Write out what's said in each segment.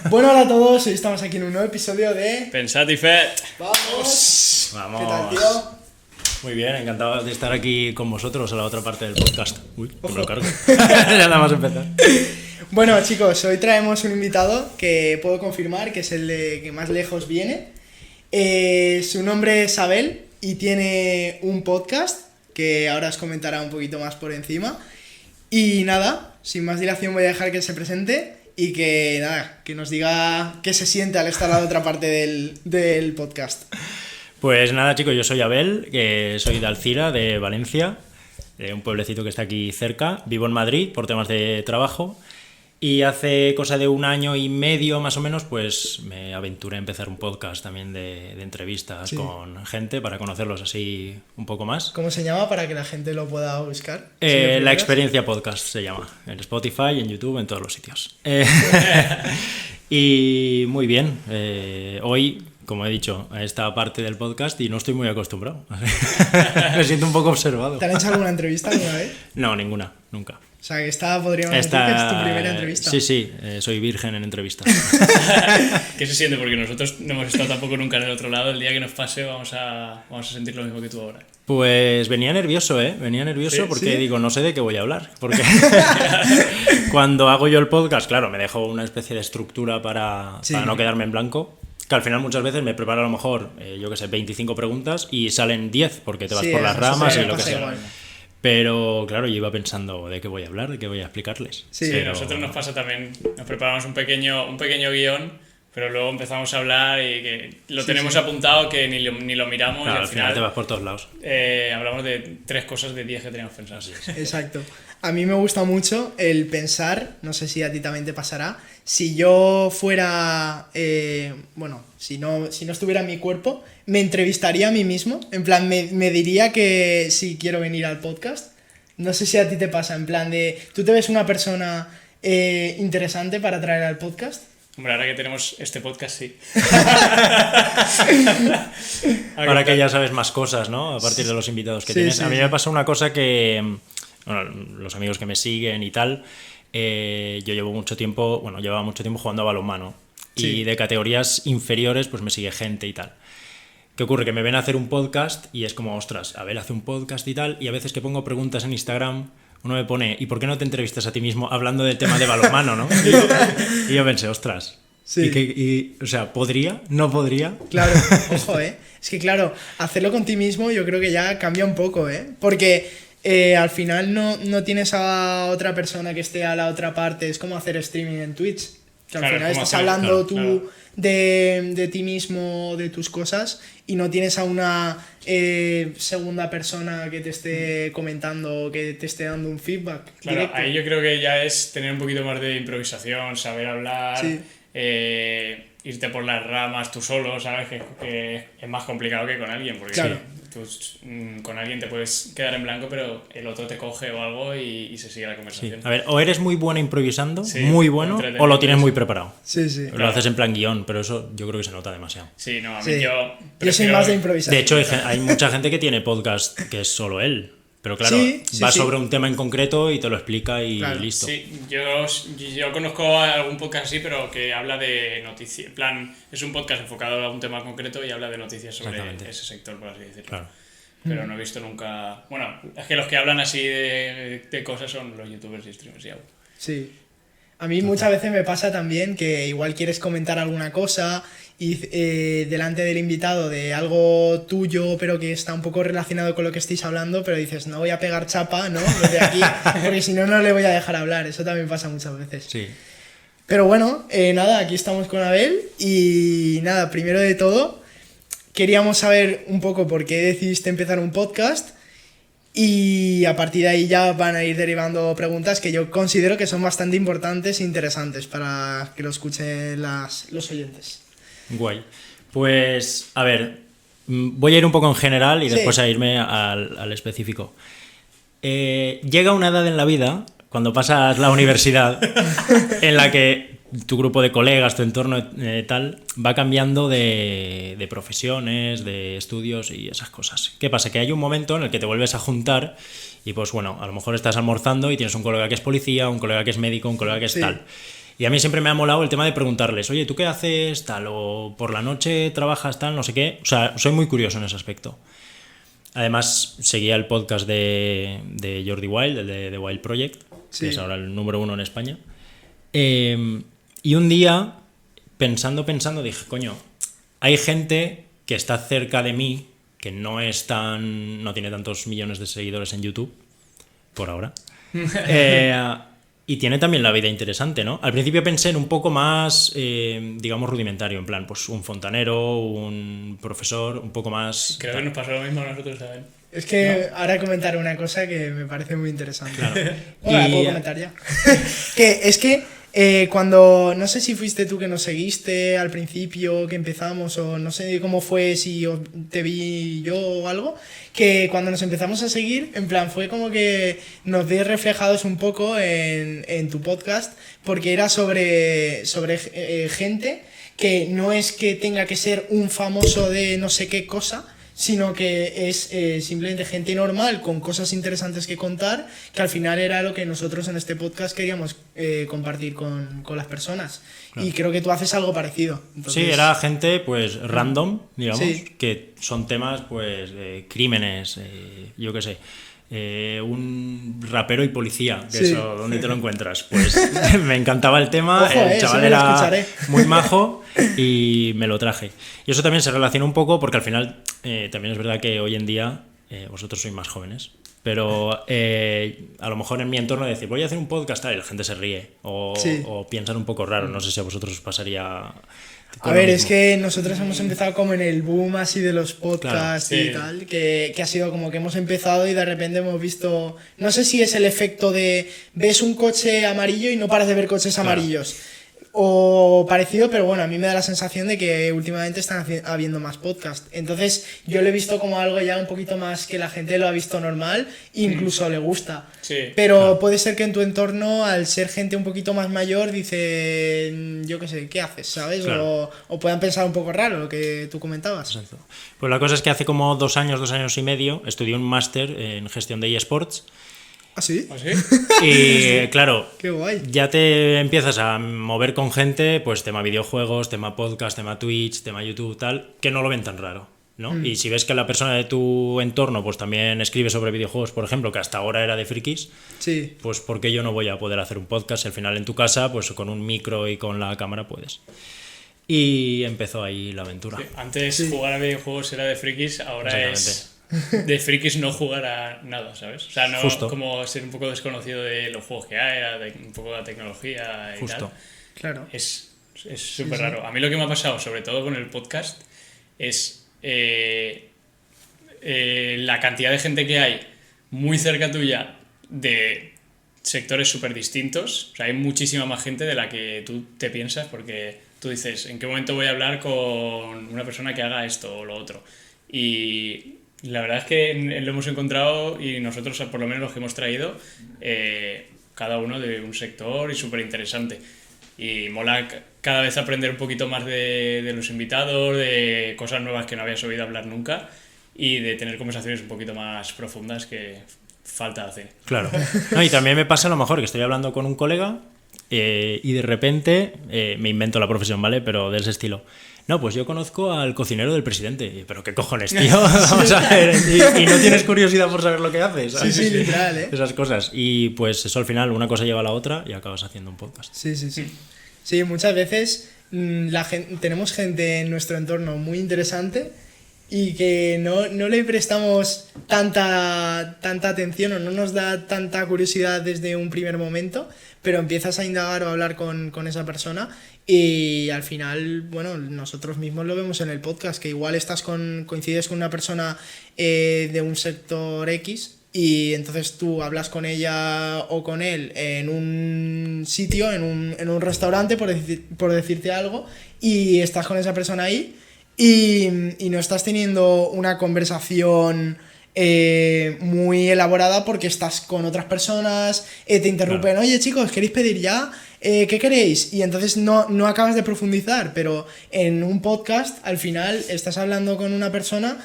Bueno, hola a todos, hoy estamos aquí en un nuevo episodio de... Pensad y Fe. ¡Vamos! Vamos. ¿Qué tal, tío? Muy bien, encantado de estar aquí con vosotros a la otra parte del podcast. Uy, Ojo. me lo cargo. Ya nada más empezar. Bueno, chicos, hoy traemos un invitado que puedo confirmar que es el de que más lejos viene. Su nombre es Abel y tiene un podcast que ahora os comentará un poquito más por encima. Y nada, sin más dilación voy a dejar que se presente y que nada, que nos diga qué se siente al estar a la otra parte del podcast. Pues nada, chicos, yo soy Abel, que soy de Alcira, de Valencia, de un pueblecito que está aquí cerca. Vivo en Madrid por temas de trabajo. Y hace cosa de 1 año y medio más o menos, pues me aventuré a empezar un podcast también de entrevistas con gente para conocerlos así un poco más. ¿Cómo se llama para que la gente lo pueda buscar? La Experiencia Podcast se llama, en Spotify, en YouTube, en todos los sitios. Y muy bien, hoy, como he dicho, a esta parte del podcast y no estoy muy acostumbrado. Me siento un poco observado. ¿Te han hecho alguna entrevista alguna vez? No, ninguna, nunca. O sea, que podríamos decir que es tu primera entrevista. Sí, soy virgen en entrevistas. ¿Qué se siente? Porque nosotros no hemos estado tampoco nunca en el otro lado. El día que nos pase vamos a sentir lo mismo que tú ahora. Pues venía nervioso, Venía nervioso ¿Sí? porque ¿Sí? digo, no sé de qué voy a hablar. Porque cuando hago yo el podcast, claro, me dejo una especie de estructura para no quedarme en blanco. Que al final muchas veces me preparo a lo mejor, 25 preguntas y salen 10 porque te vas por las ramas y lo que sea. Igual. Pero claro, yo iba pensando de qué voy a hablar, de qué voy a explicarles. Sí, pero... A nosotros nos pasa también. Nos preparamos un pequeño guión, pero luego empezamos a hablar y que lo tenemos apuntado que ni lo miramos. Claro, y al final te vas por todos lados. Hablamos de 3 cosas de 10 que teníamos pensadas. Exacto. A mí me gusta mucho el pensar, no sé si a ti también te pasará, si yo fuera, si no estuviera en mi cuerpo, me entrevistaría a mí mismo, en plan, me diría que si quiero venir al podcast. No sé si a ti te pasa, en plan de, ¿tú te ves una persona interesante para traer al podcast? Hombre, ahora que tenemos este podcast, sí. Ahora que ya sabes más cosas, ¿no? A partir de los invitados que tienes. A mí me pasa una cosa que, bueno, los amigos que me siguen y tal, yo llevaba mucho tiempo jugando a balonmano. Sí. Y de categorías inferiores, pues me sigue gente y tal. ¿Qué ocurre? Que me ven a hacer un podcast y es como, ostras, Abel hace un podcast y tal, y a veces que pongo preguntas en Instagram, uno me pone, ¿y por qué no te entrevistas a ti mismo hablando del tema de balonmano, no? Y yo pensé, ostras, Sí. o sea, ¿podría? ¿No podría? Claro, ojo, Es que claro, hacerlo con ti mismo yo creo que ya cambia un poco, Porque al final no tienes a otra persona que esté a la otra parte, es como hacer streaming en Twitch. Que al final estás hablando tú de ti mismo, de tus cosas, y no tienes a una segunda persona que te esté comentando, que te esté dando un feedback. Claro, directo. ahí yo creo que ya es tener un poquito más de improvisación, saber hablar, Sí. Irte por las ramas tú solo, ¿sabes? Que es más complicado que con alguien, porque Claro. tú, con alguien te puedes quedar en blanco, pero el otro te coge o algo y se sigue la Sí. conversación. A ver, o eres muy bueno improvisando, Sí, muy bueno, entretenido, o lo tienes sí. muy preparado. Sí, sí. Lo haces en plan guión, pero eso yo creo que se nota demasiado. Sí, no, a mí Sí. yo Yo soy prefiero- más de improvisar. De hecho, hay mucha gente que tiene podcast que es solo él. Pero claro, Sí, va sí. sobre un tema en concreto y te lo explica y Claro. listo. Sí, yo conozco algún podcast así, pero que habla de noticias. En plan, es un podcast enfocado a un tema concreto y habla de noticias sobre Exactamente. ese sector, por así decirlo. Claro. Pero no he visto nunca... Bueno, es que los que hablan así de cosas son los youtubers y streamers y algo. Sí. A mí muchas veces me pasa también que igual quieres comentar alguna cosa y delante del invitado de algo tuyo, pero que está un poco relacionado con lo que estáis hablando, pero dices, no voy a pegar chapa, ¿no? Desde aquí, porque si no, no le voy a dejar hablar. Eso también pasa muchas veces. Sí. Pero bueno, nada, aquí estamos con Abel y nada, primero de todo, queríamos saber un poco por qué decidiste empezar un podcast. Y a partir de ahí ya van a ir derivando preguntas que yo considero que son bastante importantes e interesantes para que lo escuchen los oyentes. Guay. Pues, a ver, voy a ir un poco en general y Sí. después a irme al específico. Llega una edad en la vida, cuando pasas la universidad, en la que tu grupo de colegas, tu entorno tal, va cambiando de profesiones, de estudios y esas cosas. ¿Qué pasa? Que hay un momento en el que te vuelves a juntar y pues bueno, a lo mejor estás almorzando y tienes un colega que es policía, un colega que es médico, un colega que es Sí. tal. Y a mí siempre me ha molado el tema de preguntarles, oye, ¿tú qué haces tal? O por la noche trabajas tal, no sé qué. O sea, soy muy curioso en ese aspecto. Además, seguía el podcast de Jordi Wild, el de The Wild Project, que es ahora el número 1 en España. Y un día, pensando, dije, coño, hay gente que está cerca de mí, que no tiene tantos millones de seguidores en YouTube, por ahora. Y tiene también la vida interesante, ¿no? Al principio pensé en un poco más, digamos, rudimentario, en plan, pues un fontanero, un profesor, un poco más... Creo que nos pasó lo mismo a nosotros también. Es que ahora comentaré una cosa que me parece muy interesante. Claro. Bueno, la puedo comentar ya. Cuando, no sé si fuiste tú que nos seguiste al principio, que empezamos, o no sé cómo fue, si te vi yo o algo, que cuando nos empezamos a seguir, en plan, fue como que nos vi reflejados un poco en tu podcast, porque era sobre gente que no es que tenga que ser un famoso de no sé qué cosa, sino que es simplemente gente normal con cosas interesantes que contar, que al final era lo que nosotros en este podcast queríamos compartir con las personas. Claro. Y creo que tú haces algo parecido. Entonces... Sí, era gente pues random, digamos, que son temas pues crímenes, yo qué sé. Un rapero y policía, que eso, ¿dónde te lo encuentras? Pues me encantaba el tema. Ojo, el chaval era muy majo y me lo traje. Y eso también se relaciona un poco porque al final también es verdad que hoy en día vosotros sois más jóvenes, pero a lo mejor en mi entorno decir voy a hacer un podcast y la gente se ríe o piensan un poco raro. No sé si a vosotros os pasaría. A ver, es que nosotros hemos empezado como en el boom así de los podcasts y tal, que ha sido como que hemos empezado y de repente hemos visto, no sé si es el efecto de ves un coche amarillo y no paras de ver coches amarillos, o parecido, pero bueno, a mí me da la sensación de que últimamente están habiendo más podcasts. Entonces yo lo he visto como algo ya un poquito más que la gente lo ha visto normal, incluso le gusta. Sí, pero puede ser que en tu entorno, al ser gente un poquito más mayor, dice, yo qué sé, ¿qué haces? ¿Sabes? Claro. O puedan pensar un poco raro lo que tú comentabas. Exacto. Pues la cosa es que hace como 2 años y medio, estudié un máster en gestión de eSports. ¿Ah, sí? ¿Ah, sí? Y claro, qué guay. Ya te empiezas a mover con gente, pues tema videojuegos, tema podcast, tema Twitch, tema YouTube, tal, que no lo ven tan raro, ¿no? Y si ves que la persona de tu entorno pues también escribe sobre videojuegos, por ejemplo, que hasta ahora era de frikis, pues ¿por qué yo no voy a poder hacer un podcast? Al final en tu casa, pues con un micro y con la cámara puedes. Y empezó ahí la aventura. Sí, antes jugar a videojuegos era de frikis, ahora es de frikis no jugar a nada, ¿sabes? O sea, no como ser un poco desconocido de los juegos que hay, de un poco de la tecnología y tal. Claro. Es súper raro. A mí lo que me ha pasado, sobre todo con el podcast, es la cantidad de gente que hay muy cerca tuya de sectores súper distintos. O sea, hay muchísima más gente de la que tú te piensas, porque tú dices, ¿en qué momento voy a hablar con una persona que haga esto o lo otro? Y la verdad es que lo hemos encontrado, y nosotros por lo menos los que hemos traído, cada uno de un sector y súper interesante. Y mola cada vez aprender un poquito más de los invitados, de cosas nuevas que no habías oído hablar nunca, y de tener conversaciones un poquito más profundas que falta hacer. Claro. No, y también me pasa a lo mejor que estoy hablando con un colega y de repente me invento la profesión, ¿vale? Pero de ese estilo. No, pues yo conozco al cocinero del presidente. Pero qué cojones, tío. Vamos a ver. Y no tienes curiosidad por saber lo que hace, ¿sabes? Sí, literal, ¿eh? Esas cosas. Y pues eso al final, una cosa lleva a la otra y acabas haciendo un podcast. Sí. Sí, muchas veces tenemos gente en nuestro entorno muy interesante y que no le prestamos tanta atención o no nos da tanta curiosidad desde un primer momento, pero empiezas a indagar o a hablar con esa persona y al final, bueno, nosotros mismos lo vemos en el podcast, que igual coincides con una persona de un sector X y entonces tú hablas con ella o con él en un sitio, en un restaurante, por decirte algo, y estás con esa persona ahí y no estás teniendo una conversación muy elaborada porque estás con otras personas, te interrumpen, claro. Oye chicos, ¿queréis pedir ya? ¿Qué queréis? Y entonces no acabas de profundizar, pero en un podcast al final estás hablando con una persona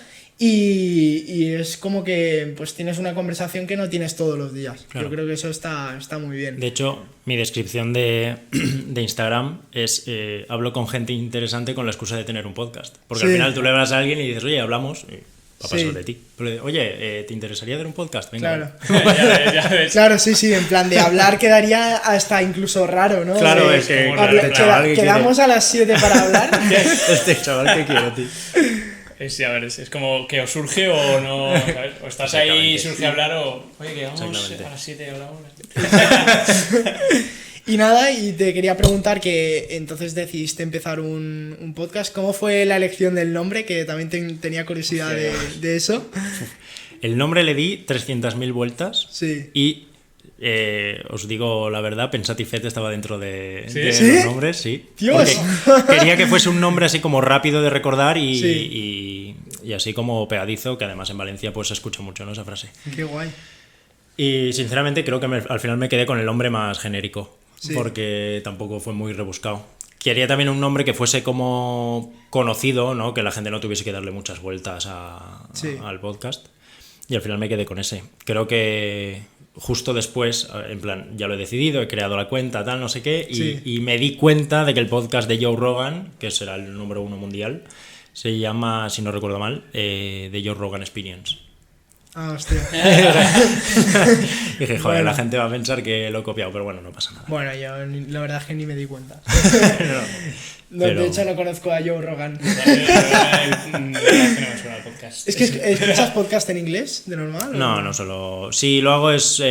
y es como que pues tienes una conversación que no tienes todos los días. Claro. Yo creo que eso está muy bien. De hecho, mi descripción de Instagram es hablo con gente interesante con la excusa de tener un podcast. Porque al Sí. final tú le hablas a alguien y dices, oye, hablamos, y va a pasar Sí. de ti. Pero, oye, ¿te interesaría hacer un podcast? Venga, Claro. vale. Ya ves. Claro, sí, en plan de hablar quedaría hasta incluso raro, ¿no? Claro, De- es que como claro, este chaval que quedamos a las 7 para hablar. este chaval que quiero, tío. Sí, a ver, es como que o surge o no, ¿sabes? O estás ahí y Exactamente. surge a hablar o... Oye, que vamos Exactamente. a las 7 y hablamos. Y nada, y te quería preguntar que entonces decidiste empezar un podcast. ¿Cómo fue la elección del nombre? Que también tenía curiosidad de eso. El nombre le di 300.000 vueltas Sí. y os digo la verdad, Pensatifet estaba dentro de ¿Sí? los nombres, sí. Dios. Porque quería que fuese un nombre así como rápido de recordar Sí. y así como pegadizo, que además en Valencia pues se escucha mucho, ¿no? Esa frase. Qué guay. Y sinceramente creo que al final me quedé con el nombre más genérico, Sí. porque tampoco fue muy rebuscado. Quería también un nombre que fuese como conocido, ¿no? Que la gente no tuviese que darle muchas vueltas Sí. al podcast. Y al final me quedé con ese. Creo que justo después, en plan, ya lo he decidido, he creado la cuenta, tal, no sé qué, Sí. y me di cuenta de que el podcast de Joe Rogan, que será el número 1 mundial, se llama, si no recuerdo mal, The Joe Rogan Experience. Ah, hostia. Dije, joder, Bueno. la gente va a pensar que lo he copiado, pero bueno, no pasa nada. Bueno, yo la verdad es que ni me di cuenta. No, Pero- De hecho, no conozco a Joe Rogan. Tenemos un podcast. Es que escuchas podcast en inglés, de normal. ¿o? No solo. Si lo hago es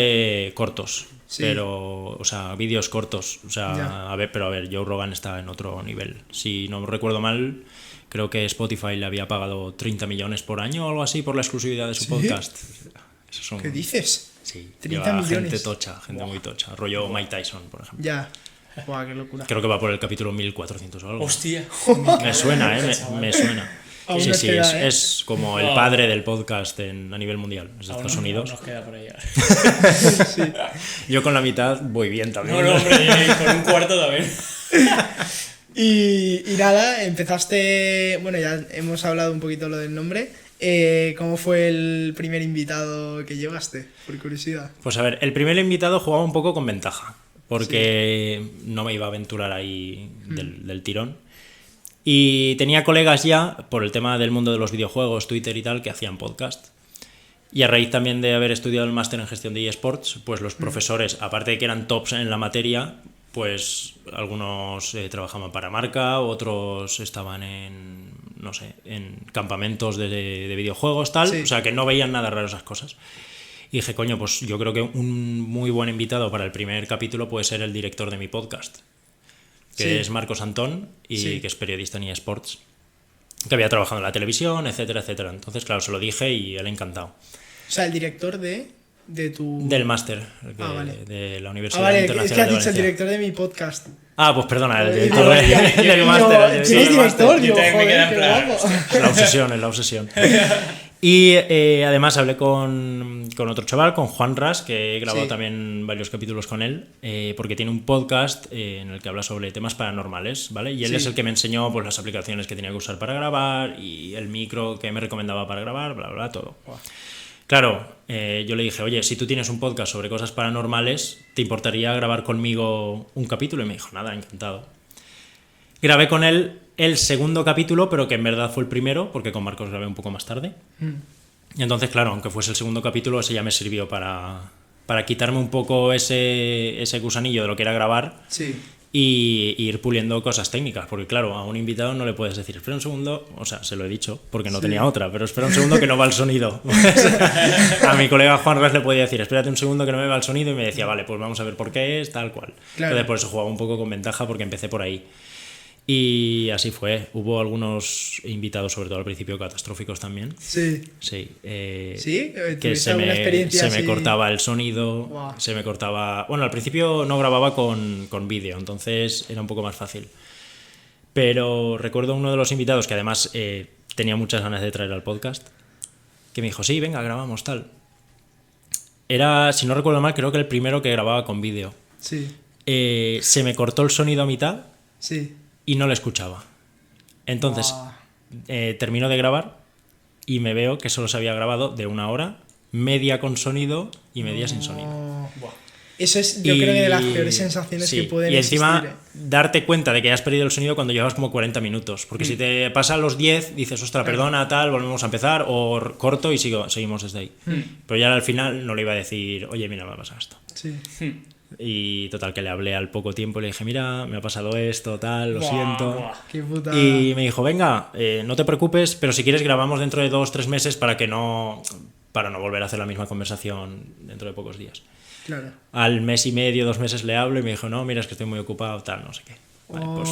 cortos. Sí. Pero, o sea, vídeos cortos. O sea, Ya. pero a ver, Joe Rogan está en otro nivel. Si no recuerdo mal, creo que Spotify le había pagado 30 millones por año o algo así por la exclusividad de su ¿Sí? podcast. Esos son, ¿Qué dices? Sí, 30 lleva millones. gente tocha, gente muy tocha. Rollo Mike Tyson, por ejemplo. Ya. Buah, qué locura. Creo que va por el capítulo 1400 o algo. Hostia. Me suena, me suena. Aún Sí, nos sí, queda, es como el Wow. padre del podcast a nivel mundial, es de Aún Estados Unidos. nos queda por ahí. Yo con la mitad voy bien también. No, hombre, y con un cuarto también. Y nada, empezaste. Bueno, ya hemos hablado un poquito lo del nombre. ¿Cómo fue el primer invitado que llevaste? Por curiosidad. Pues a ver, el primer invitado jugaba un poco con ventaja, porque no me iba a aventurar ahí del tirón. Y tenía colegas ya, por el tema del mundo de los videojuegos, Twitter y tal, que hacían podcast. Y a raíz también de haber estudiado el máster en gestión de eSports, pues los profesores, aparte de que eran tops en la materia, pues algunos trabajaban para marca, otros estaban en, no sé, en campamentos de videojuegos, tal. Sí. O sea, que no veían nada raro esas cosas. Y dije, coño, pues yo creo que un muy buen invitado para el primer capítulo puede ser el director de mi podcast, que Sí. es Marcos Antón, y Sí. que es periodista en eSports, que había trabajado en la televisión, etcétera, etcétera. Entonces, claro, se lo dije y él encantado. O sea, el director de tu. Del máster vale. de la Ah, Universidad vale, es Internacional que has de dicho el Valencia. director de mi podcast. Ah, pues perdona, el director Digo, del digo, máster. ¿tienes del máster. director? Yo Digo, también me quedé joder, en qué plan, guapo. Es la obsesión. Y además hablé con otro chaval, con Juan Ras, que he grabado Sí. también varios capítulos con él, porque tiene un podcast en el que habla sobre temas paranormales, ¿vale? Y él Sí. es el que me enseñó pues, las aplicaciones que tenía que usar para grabar y el micro que me recomendaba para grabar, bla, bla, bla, todo. Claro, yo le dije, oye, si tú tienes un podcast sobre cosas paranormales, ¿te importaría grabar conmigo un capítulo? Y me dijo, nada, encantado. Grabé con él el segundo capítulo, pero que en verdad fue el primero, porque con Marcos grabé un poco más tarde. Y entonces, claro, aunque fuese el segundo capítulo, ese ya me sirvió para quitarme un poco ese gusanillo de lo que era grabar Sí. y ir puliendo cosas técnicas, porque claro, a un invitado no le puedes decir, espera un segundo, o sea, se lo he dicho, porque no Sí. tenía otra, pero espera un segundo que no va el sonido. A mi colega Juan Ras le podía decir, espérate un segundo que no me va el sonido, y me decía, vale, pues vamos a ver por qué es, tal cual. Claro. Entonces por eso jugaba un poco con ventaja, porque empecé por ahí. Y así fue. Hubo algunos invitados, sobre todo al principio, catastróficos también. Sí. Sí. ¿Sí? Que ¿Tuviste alguna experiencia se me así? cortaba el sonido, Buah. se me cortaba... Bueno, al principio no grababa con vídeo, entonces era un poco más fácil. Pero recuerdo uno de los invitados que además tenía muchas ganas de traer al podcast, que me dijo, sí, venga, grabamos, tal. Era, si no recuerdo mal, creo que el primero que grababa con vídeo. Sí. Se me cortó el sonido a mitad Sí. y no lo escuchaba. Entonces, Buah. terminó de grabar y me veo que solo se había grabado de 1 hora, media con sonido y media sin sonido. Buah. Eso es, yo creo que de las peores sensaciones sí, que pueden y encima existir. darte cuenta de que has perdido el sonido cuando llevas como 40 minutos, porque si te pasan los 10 dices, ostras, perdona, tal, volvemos a empezar, o corto y seguimos desde ahí. Pero ya al final no le iba a decir, oye, mira, me ha pasado esto. Sí. Y total, que le hablé al poco tiempo y le dije, mira, me ha pasado esto, tal, lo Buah, siento. buah. Qué puta. Y me dijo, venga, no te preocupes, pero si quieres grabamos dentro de 2-3 meses para no volver a hacer la misma conversación dentro de pocos días. Claro. Al mes y medio, 2 meses le hablo y me dijo, no, mira, es que estoy muy ocupado, tal, no sé qué. Vale, pues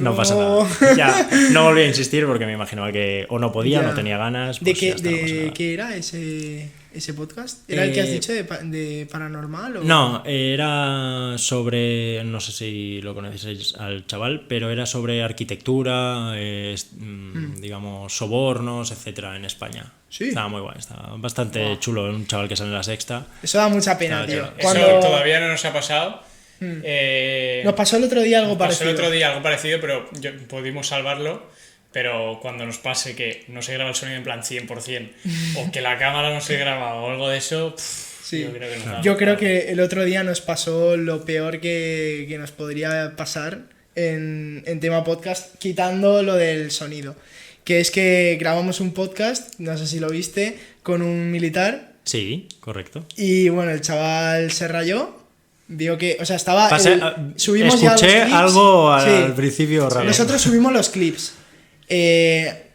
no pasa nada. Ya, no volví a insistir porque me imaginaba que o no podía, Ya. no tenía ganas. ¿De Pues ya está, no pasa qué nada. era ese podcast? ¿Era el que has dicho de paranormal? O? No, era sobre, no sé si lo conocéis al chaval, pero era sobre arquitectura, digamos, sobornos, etcétera, en España. Sí. Estaba muy guay, estaba bastante chulo, un chaval que sale en La Sexta. Eso da mucha pena, Claro, tío. claro. Eso todavía no nos ha pasado. Nos pasó el otro día algo Nos pasó parecido. el otro día algo parecido, pero pudimos salvarlo. Pero cuando nos pase que no se graba el sonido en plan 100% o que la cámara no se graba o algo de eso, Sí. yo creo que nos da Yo creo mal. que el otro día nos pasó lo peor que nos podría pasar en tema podcast, quitando lo del sonido. Que es que grabamos un podcast, no sé si lo viste, con un militar Sí, correcto. y bueno, el chaval se rayó. Vio que, o sea, estaba. Escuché ya los clips. algo Sí. al principio raro. Nosotros subimos los clips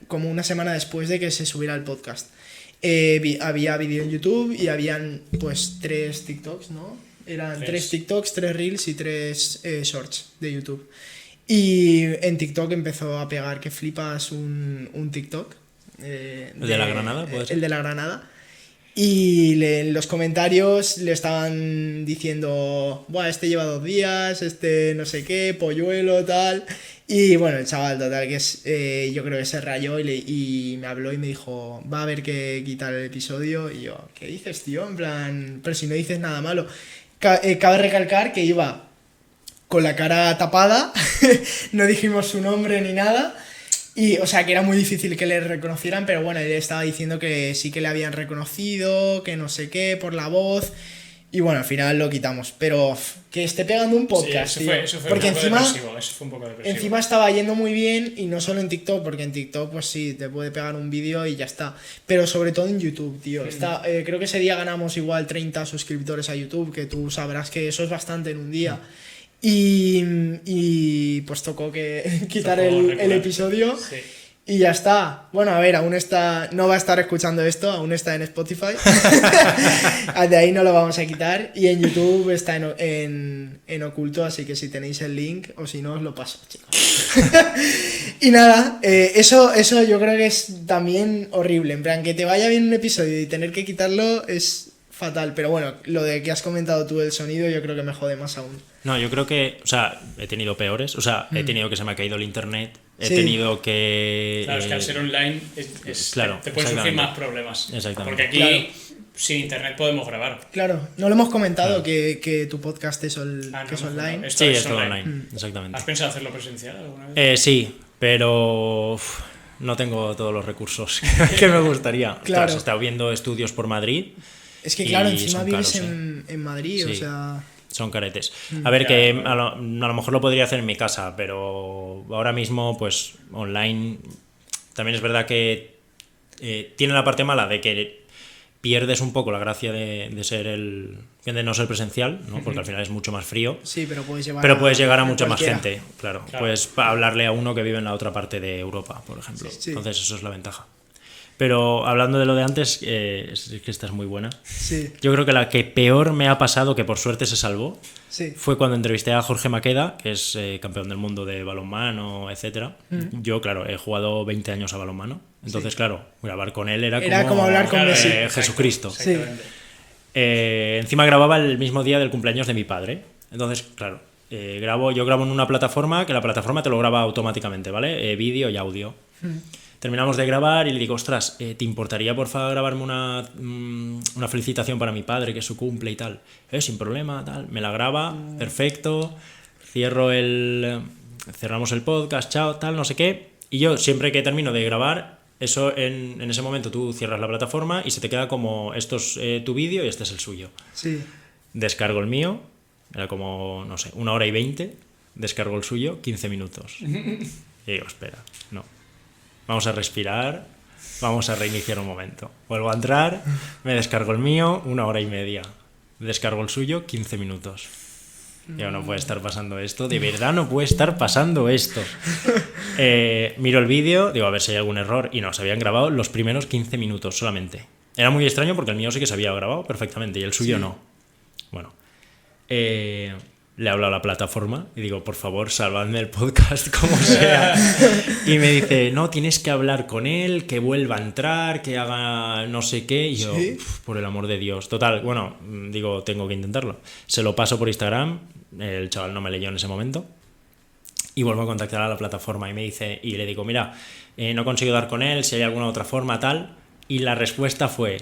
como una semana después de que se subiera el podcast. Había vídeo en YouTube y habían pues 3 TikToks, ¿no? Eran 3 TikToks, 3 Reels y 3 Shorts de YouTube. Y en TikTok empezó a pegar que flipas un TikTok. ¿El de la Granada, puede ser? El de la Granada. Y en los comentarios le estaban diciendo, buah, este lleva 2 días, este no sé qué, polluelo, tal. Y bueno, el chaval, total, que es, yo creo que se rayó y me habló y me dijo, va a haber que quitar el episodio. Y yo, ¿qué dices, tío? En plan, pero si no dices nada malo. Cabe recalcar que iba con la cara tapada, no dijimos su nombre ni nada. Y, o sea, que era muy difícil que le reconocieran, pero bueno, él estaba diciendo que sí que le habían reconocido, que no sé qué, por la voz. Y bueno, al final lo quitamos. Pero que esté pegando un podcast, Sí, tío. eso fue Porque un poco encima, depresivo, eso fue un poco depresivo. encima estaba yendo muy bien y no solo en TikTok, porque en TikTok pues sí, te puede pegar un vídeo y ya está. Pero sobre todo en YouTube, tío. Creo que ese día ganamos igual 30 suscriptores a YouTube, que tú sabrás que eso es bastante en un día. Y pues tocó que quitar el recular. episodio. Sí. Y ya está. Bueno, a ver, aún está. No va a estar escuchando esto, aún está en Spotify. De ahí no lo vamos a quitar. Y en YouTube está en oculto, así que si tenéis el link, o si no, os lo paso, chicos. Y nada, eso yo creo que es también horrible. En plan, que te vaya bien un episodio y tener que quitarlo es fatal. Pero bueno, lo de que has comentado tú del sonido, yo creo que me jode más aún. No, yo creo que, o sea, he tenido peores, o sea, he tenido que se me ha caído el internet, he Sí. tenido que... Claro, es que al ser online claro, te pueden surgir exactamente. más problemas. Exactamente. Porque aquí Claro. sin internet podemos grabar. Claro, no lo hemos comentado que tu podcast es, que es no, online. no, Sí, es todo online, exactamente. ¿Has pensado hacerlo presencial alguna vez? Sí, pero no tengo todos los recursos que me gustaría. Claro. Ostras, he estado viendo estudios por Madrid. Es que claro, y encima son vives caros, en Madrid, Sí. o sea. Son caretes. A ver, Ya, que claro. a lo mejor lo podría hacer en mi casa, pero ahora mismo, pues online. También es verdad que tiene la parte mala de que pierdes un poco la gracia de no ser presencial, ¿no? Porque al final es mucho más frío. Sí, pero puedes llevar. Pero puedes llegar a mucha más cualquiera. gente, claro. Claro. Puedes hablarle a uno que vive en la otra parte de Europa, por ejemplo. Sí. Entonces, eso es la ventaja. Pero hablando de lo de antes, es que esta es muy buena. Sí, Yo creo que la que peor me ha pasado, que por suerte se salvó, sí. fue cuando entrevisté a Jorge Maqueda, que es campeón del mundo de balonmano, etcétera. Yo, claro, he jugado 20 años a balonmano. Entonces, claro, grabar con él era Como hablar con Claro, Messi. exacto, Jesucristo. exactamente. Encima grababa el mismo día del cumpleaños de mi padre. Entonces, claro, yo grabo en una plataforma que la plataforma te lo graba automáticamente, ¿vale? Vídeo y audio. Terminamos de grabar y le digo, ostras, ¿te importaría porfa grabarme una felicitación para mi padre, que es su cumple y tal? Sin problema, tal. Me la graba, perfecto. Cerramos el podcast, chao, tal, no sé qué. Y yo siempre que termino de grabar, eso en ese momento tú cierras la plataforma y se te queda como esto es tu vídeo y este es el suyo. Sí. Descargo el mío, era como, no sé, 1 hora y 20, descargo el suyo, 15 minutos. Y digo, espera, no. Vamos a respirar, vamos a reiniciar un momento. Vuelvo a entrar, me descargo el mío, 1 hora y media. Descargo el suyo, 15 minutos. Yo, no puede estar pasando esto, de verdad no puede estar pasando esto. Miro el vídeo, digo a ver si hay algún error, y no, se habían grabado los primeros 15 minutos solamente. Era muy extraño porque el mío sí que se había grabado perfectamente y el suyo no. Bueno, le hablo a la plataforma y digo, por favor, salvadme el podcast como sea. Y me dice, no, tienes que hablar con él, que vuelva a entrar, que haga no sé qué. Y yo, ¿Sí? por el amor de Dios. Total, bueno, digo, tengo que intentarlo. Se lo paso por Instagram, el chaval no me leyó en ese momento. Y vuelvo a contactar a la plataforma y me dice, y le digo, mira, no consigo dar con él, si hay alguna otra forma, tal. Y la respuesta fue,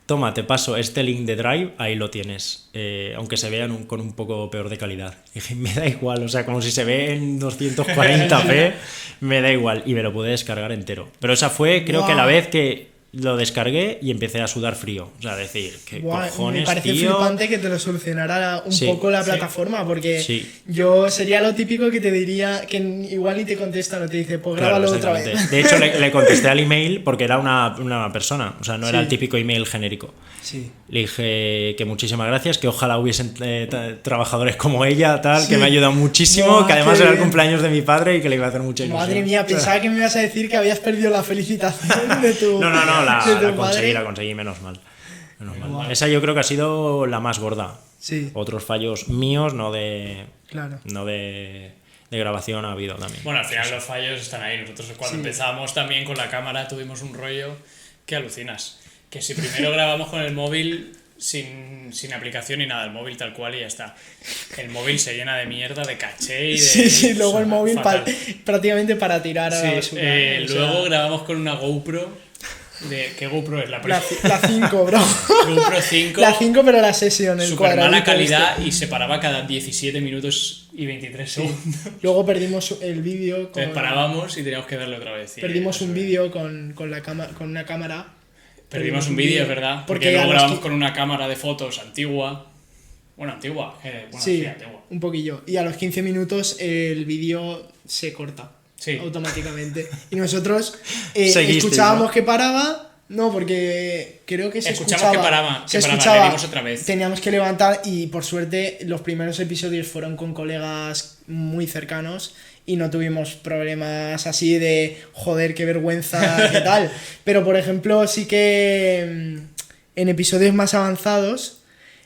toma, te paso este link de Drive, ahí lo tienes, aunque se vean con un poco peor de calidad. Y dije, me da igual, o sea, como si se ve en 240p, me da igual, y me lo pude descargar entero. Pero esa fue, creo que la vez que lo descargué y empecé a sudar frío. O sea, decir, ¿qué cojones, me parece tío? flipante que te lo solucionara un Sí, poco la sí. plataforma, porque Sí. yo sería lo típico que te diría, que igual ni te contesta, no te dice, pues Claro, grábalo otra exactamente. vez. De hecho, le contesté al email porque era una persona, o sea, no era Sí. el típico email genérico. Sí. Le dije que muchísimas gracias, que ojalá hubiesen trabajadores como ella, tal, Sí. que me ha ayudado muchísimo, Buah, que además qué era el bien. cumpleaños de mi padre y que le iba a hacer mucha ilusión. Madre mía, pensaba que me ibas a decir que habías perdido la felicitación de tu No, de tu la padre. conseguí, menos mal. Menos mal. Guau. Esa yo creo que ha sido la más gorda. Sí, Otros fallos míos, no de claro. grabación, ha habido también. Bueno, al final los fallos están ahí. Nosotros cuando Sí. empezamos también con la cámara tuvimos un rollo que alucinas. Que si primero grabamos con el móvil sin aplicación ni nada, el móvil tal cual y ya está. El móvil se llena de mierda, de caché y de... Sí, luego o sea, el móvil fatal. prácticamente para tirar a la Sí, basura. ¿no? O sea, luego grabamos con una GoPro. ¿Qué GoPro es? la 5, bro. GoPro 5. La 5, pero la sesión, el Super mala cuadradito calidad este. y se paraba cada 17 minutos y 23 segundos. Luego perdimos el vídeo con... Entonces parábamos y teníamos que darle otra vez. y Perdimos eso un es. vídeo con una cámara. Perdimos un vídeo, es verdad. Porque a luego los grabamos qui- con una cámara de fotos antigua. Bueno, antigua. Sí, antigua. un poquillo. Y a los 15 minutos el vídeo se corta Sí. automáticamente. Y nosotros Seguisteis, escuchábamos ¿no? que paraba. No, porque creo que se Escuchamos escuchaba. que paraba, Se que paraba, escuchaba. le dimos otra vez. Teníamos que levantar y por suerte los primeros episodios fueron con colegas muy cercanos y no tuvimos problemas así de joder, qué vergüenza, qué tal. Pero por ejemplo, sí que en episodios más avanzados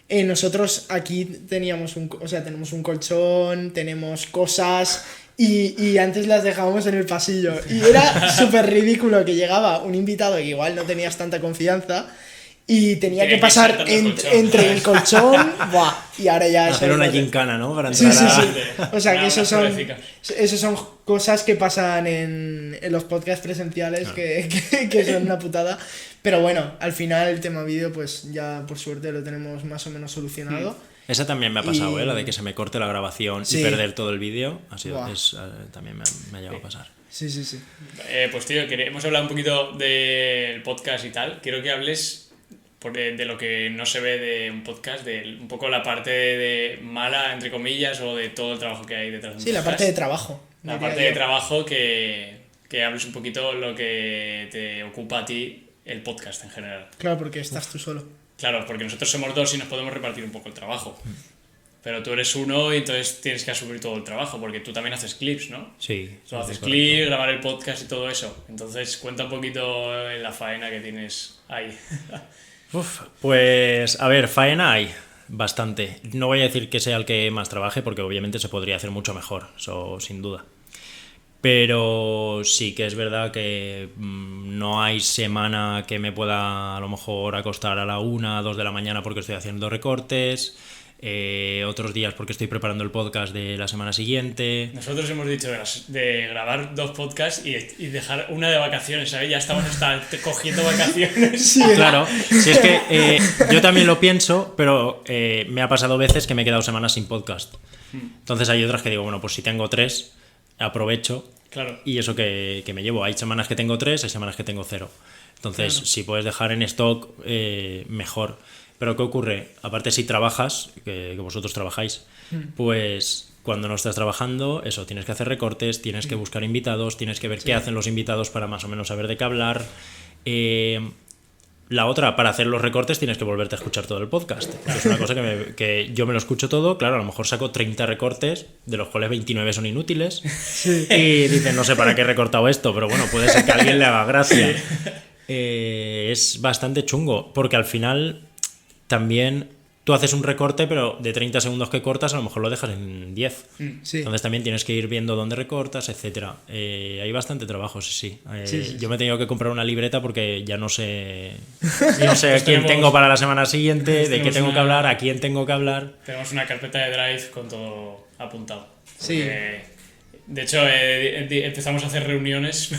nosotros aquí tenemos un colchón, tenemos cosas y antes las dejábamos en el pasillo. Y era súper ridículo que llegaba un invitado que igual no tenías tanta confianza y tenía que que pasar saltar el colchón. entre el colchón, ¡buah! Y ahora ya... Hacer eso una no- gincana, ¿no? Para Sí, entrar sí, a... sí. O sea, que Unas esos son florecicas. cosas que pasan en los podcasts presenciales que son una putada. Pero bueno, al final el tema vídeo pues ya por suerte lo tenemos más o menos solucionado. Esa también me ha pasado, Y- la de que se me corte la grabación Sí. y perder todo el vídeo. Buah. También me ha llegado a pasar. Sí, sí, sí. Pues tío, hemos hablado un poquito del podcast y tal. Quiero que hables de lo que no se ve de un podcast, de un poco la parte de mala, entre comillas, o de todo el trabajo que hay detrás de un Sí, la podcast. parte de trabajo. La diría parte yo. de trabajo que hables un poquito lo que te ocupa a ti el podcast en general. Claro, porque estás tú solo. Claro, porque nosotros somos dos y nos podemos repartir un poco el trabajo. Pero tú eres uno y entonces tienes que asumir todo el trabajo, porque tú también haces clips, ¿no? Sí. Tú haces correcto. clips, grabar el podcast y todo eso. Entonces cuenta un poquito la faena que tienes ahí. Uf, pues, a ver, faena hay bastante. No voy a decir que sea el que más trabaje, porque obviamente se podría hacer mucho mejor, eso sin duda. Pero sí que es verdad que no hay semana que me pueda a lo mejor acostar a la 1, 2 de la mañana porque estoy haciendo recortes, otros días porque estoy preparando el podcast de la semana siguiente. Nosotros hemos dicho de grabar 2 podcasts y dejar una de vacaciones, ¿sabes? Ya estamos hasta cogiendo vacaciones. Sí, Claro, si es que yo también lo pienso, pero me ha pasado veces que me he quedado semanas sin podcast. Entonces hay otras que digo, bueno, pues si tengo 3, aprovecho Claro. Y eso que me llevo. Hay semanas que tengo 3, hay semanas que tengo 0. Entonces, Claro. si puedes dejar en stock, mejor. Pero ¿qué ocurre? Aparte, si trabajas, que vosotros trabajáis, pues cuando no estás trabajando, eso, tienes que hacer recortes, tienes que buscar invitados, tienes que ver qué hacen los invitados para más o menos saber de qué hablar. La otra, para hacer los recortes tienes que volverte a escuchar todo el podcast. Es una cosa que yo me lo escucho todo, claro, a lo mejor saco 30 recortes, de los cuales 29 son inútiles. Y dicen, no sé para qué he recortado esto, pero bueno, puede ser que a alguien le haga gracia. Es bastante chungo, porque al final también tú haces un recorte, pero de 30 segundos que cortas, a lo mejor lo dejas en 10. Sí. Entonces también tienes que ir viendo dónde recortas, etcétera. Hay bastante trabajo, sí. Sí. Yo me he tenido que comprar una libreta porque ya no sé a quién tenemos- tengo para la semana siguiente, de qué tenemos tengo que una- hablar, a quién tengo que hablar. Tenemos una carpeta de Drive con todo apuntado. Sí. De hecho, empezamos a hacer reuniones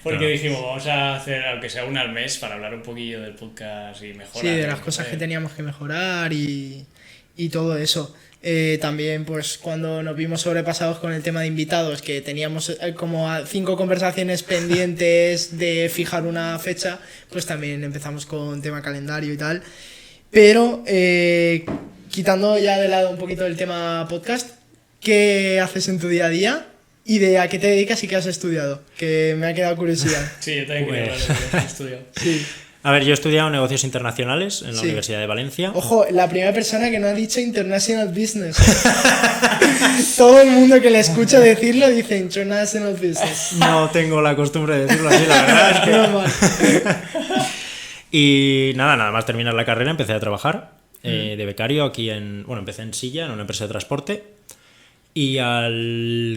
porque Claro. dijimos, vamos a hacer, aunque sea una al mes, para hablar un poquillo del podcast y mejorar. Sí, de las cosas que teníamos que mejorar y todo eso. También, pues, cuando nos vimos sobrepasados con el tema de invitados, que teníamos como 5 conversaciones pendientes de fijar una fecha, pues también empezamos con tema calendario y tal. Pero, quitando ya de lado un poquito el tema podcast, ¿qué haces en tu día a día? ¿Y de a qué te dedicas y qué has estudiado? Que me ha quedado curiosidad. Sí, yo también quería Pues- hablar de lo que he estudiado. Sí. A ver, yo he estudiado negocios internacionales en la Sí. Universidad de Valencia. Ojo, la primera persona que no ha dicho International Business. Todo el mundo que le escucha decirlo dice International Business. No tengo la costumbre de decirlo así, la verdad es que... Menos mal. Y nada más terminar la carrera empecé a trabajar de becario aquí empecé en Silla, en una empresa de transporte, y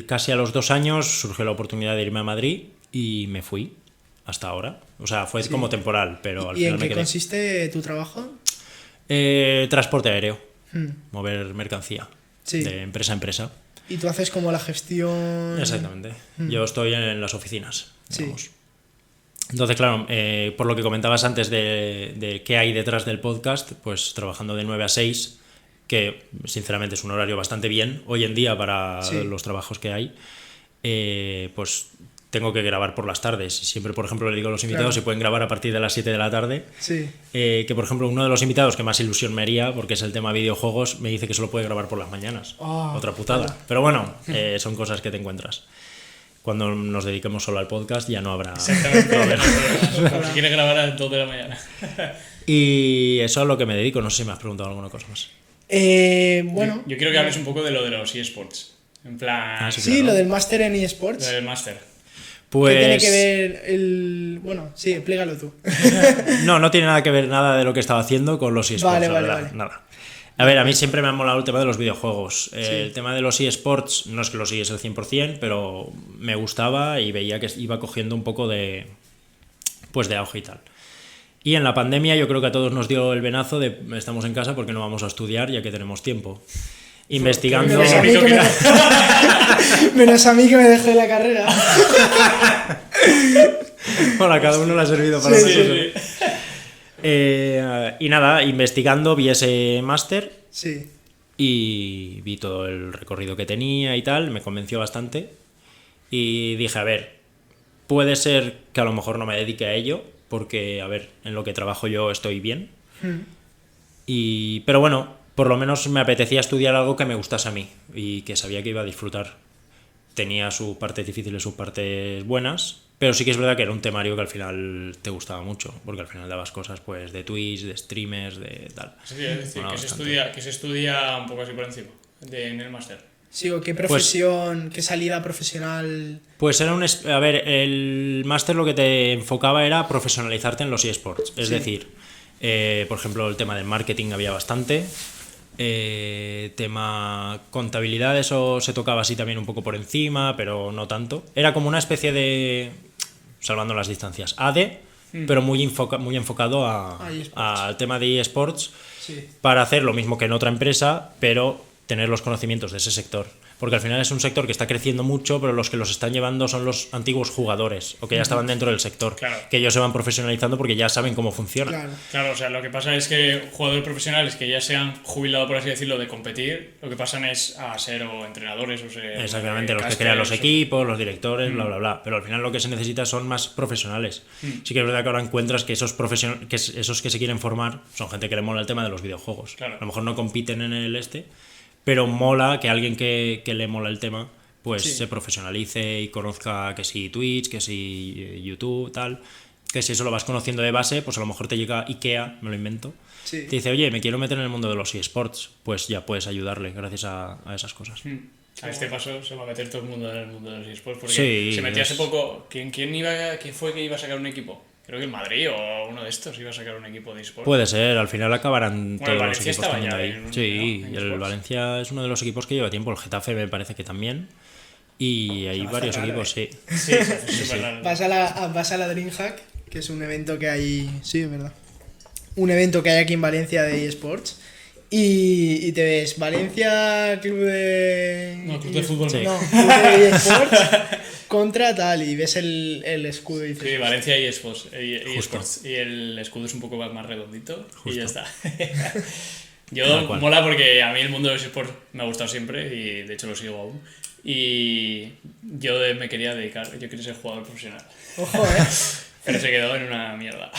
casi a los 2 años surgió la oportunidad de irme a Madrid y me fui hasta ahora. O sea, fue como temporal, pero al ¿Y en final me qué quedé. consiste tu trabajo? Transporte aéreo, Hmm. mover mercancía Sí. de empresa a empresa. Y tú haces como la gestión. Exactamente. Yo estoy en las oficinas, Sí. digamos. Entonces, claro, por lo que comentabas antes de qué hay detrás del podcast, pues trabajando de 9 a 6, que sinceramente es un horario bastante bien hoy en día para Sí. los trabajos que hay, pues tengo que grabar por las tardes. Y siempre, por ejemplo, le digo a los invitados Claro. si pueden grabar a partir de las 7 de la tarde. Sí. Que, por ejemplo, uno de los invitados que más ilusión me haría, porque es el tema videojuegos, me dice que solo puede grabar por las mañanas. Ah, Otra putada. Pero bueno, son cosas que te encuentras. Cuando nos dediquemos solo al podcast ya no habrá problema. Si quieres grabar a las 2 de la mañana. Y eso es a lo que me dedico. No sé si me has preguntado alguna cosa más. Bueno. Yo quiero que hables un poco de lo de los eSports. En plan, Ah, sí, Sí, claro. lo del máster en lo eSports. del máster. Pues ¿Qué tiene que ver el...? Bueno, sí, explícalo tú. no tiene nada que ver nada de lo que estaba haciendo con los eSports, Vale, la vale, verdad, vale. nada. A ver, a mí siempre me ha molado el tema de los videojuegos. El tema de los eSports no es que lo sigues el 100%, pero me gustaba y veía que iba cogiendo un poco de auge y tal. Y en la pandemia yo creo que a todos nos dio el venazo de estamos en casa porque no vamos a estudiar ya que tenemos tiempo. Investigando... Menos a mí Lo que único menos a mí que me dejé la carrera. Bueno, a cada uno le ha servido para Sí, una sí, cosa. Y nada, investigando vi ese máster Sí. y vi todo el recorrido que tenía y tal, me convenció bastante y dije, a ver, puede ser que a lo mejor no me dedique a ello, porque, a ver, en lo que trabajo yo estoy bien, pero bueno, por lo menos me apetecía estudiar algo que me gustase a mí y que sabía que iba a disfrutar. Tenía sus partes difíciles, sus partes buenas, pero sí que es verdad que era un temario que al final te gustaba mucho, porque al final dabas cosas pues de Twitch, de streamers, de tal. Sí, es decir, Mola que bastante. se estudia un poco así por encima en el máster. Sí, o qué profesión, qué salida profesional. Pues era a ver, el máster lo que te enfocaba era profesionalizarte en los eSports. Es Sí. decir, por ejemplo, el tema del marketing había bastante. Tema contabilidad, eso se tocaba así también un poco por encima, pero no tanto. Era como una especie de, salvando las distancias, AD, pero muy enfocado A eSports. al tema de eSports, Sí. para hacer lo mismo que en otra empresa, pero tener los conocimientos de ese sector. Porque al final es un sector que está creciendo mucho, pero los que los están llevando son los antiguos jugadores o que ya estaban dentro del sector. Claro. Que ellos se van profesionalizando porque ya saben cómo funciona. Claro. Claro, o sea, lo que pasa es que jugadores profesionales que ya se han jubilado, por así decirlo, de competir, lo que pasan es a ser o entrenadores o ser... Exactamente, los que casters, crean los o- equipos, los directores, bla, bla, bla. Pero al final lo que se necesita son más profesionales. Sí que es verdad que ahora encuentras que esos esos que se quieren formar son gente que le mola el tema de los videojuegos. Claro. A lo mejor no compiten en el pero mola que alguien que le mola el tema pues Sí. se profesionalice y conozca que si Twitch, que si YouTube, tal. Que si eso lo vas conociendo de base, pues a lo mejor te llega IKEA, me lo invento. Sí. Te dice, oye, me quiero meter en el mundo de los eSports. Pues ya puedes ayudarle gracias a esas cosas. A este paso se va a meter todo el mundo en el mundo de los eSports porque Sí, se metió es- hace poco... ¿Quién fue que iba a sacar un equipo? Creo que el Madrid o uno de estos iba a sacar un equipo de eSports. Puede ser, al final acabarán Bueno, todos los Valencia equipos estaba teniendo ya ahí. en- Sí, ¿no? En y el eSports. Valencia es uno de los equipos que lleva tiempo, el Getafe me parece que también. Y hay va a varios cerrar, equipos, sí. Sí, se hace súper raro. Vas a la DreamHack, que es un evento que hay... Sí, es verdad. Un evento que hay aquí en Valencia de eSports. Y te ves Valencia Club de... No, Club de Fútbol. Sí. No, Club de eSports contra tal. Y ves el escudo y dices... Sí, Valencia y eSports. Justo. Y el escudo es un poco más redondito y Justo. ya está. Tal Yo cual. mola porque a mí el mundo de los eSports me ha gustado siempre y de hecho lo sigo aún. Y yo me quería dedicar, yo quería ser jugador profesional. Ojo, Pero se quedó en una mierda.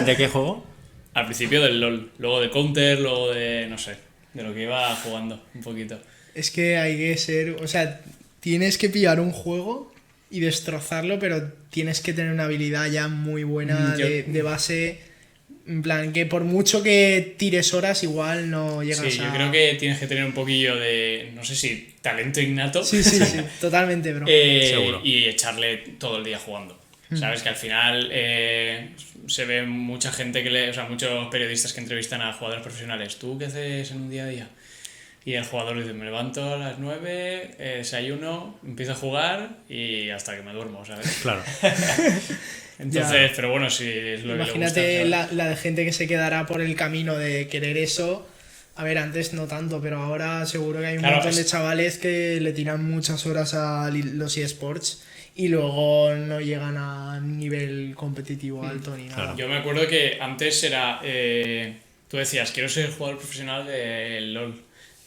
¿De qué juego? Al principio del LOL, luego de Counter, luego de, no sé, de lo que iba jugando un poquito. Es que hay que ser... O sea, tienes que pillar un juego y destrozarlo, pero tienes que tener una habilidad ya muy buena Yo- de base. En plan, que por mucho que tires horas, igual no llegas Sí, a... yo creo que tienes que tener un poquillo de, no sé si talento innato. Sí, sí, sí, totalmente, bro. Seguro. Y echarle todo el día jugando. Sabes que al final se ve mucha gente o sea, muchos periodistas que entrevistan a jugadores profesionales. ¿Tú qué haces en un día a día? Y el jugador dice, me levanto a las 9, desayuno, empiezo a jugar y hasta que me duermo, ¿sabes? Claro. Entonces, pero bueno, si es lo que Imagínate le gusta, ¿sabes? la de gente que se quedará por el camino de querer eso. A ver, antes no tanto, pero ahora seguro que hay un Claro, montón de es- chavales que le tiran muchas horas a los eSports y luego no llegan a nivel competitivo alto ni nada. Claro. Yo me acuerdo que antes era. Tú decías, quiero ser jugador profesional del LOL.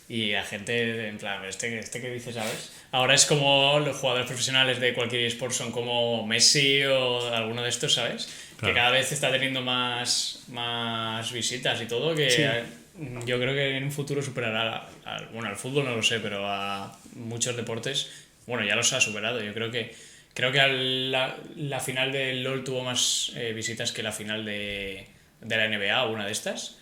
Y la gente, en plan, este que dice, ¿sabes? Ahora es como los jugadores profesionales de cualquier eSport son como Messi o alguno de estos, ¿sabes? Claro. Que cada vez está teniendo más visitas y todo, que Sí. yo creo que en un futuro superará, bueno, al fútbol no lo sé, pero a muchos deportes, bueno, ya los ha superado. Yo creo que la final del LOL tuvo más visitas que la final de la NBA o una de estas.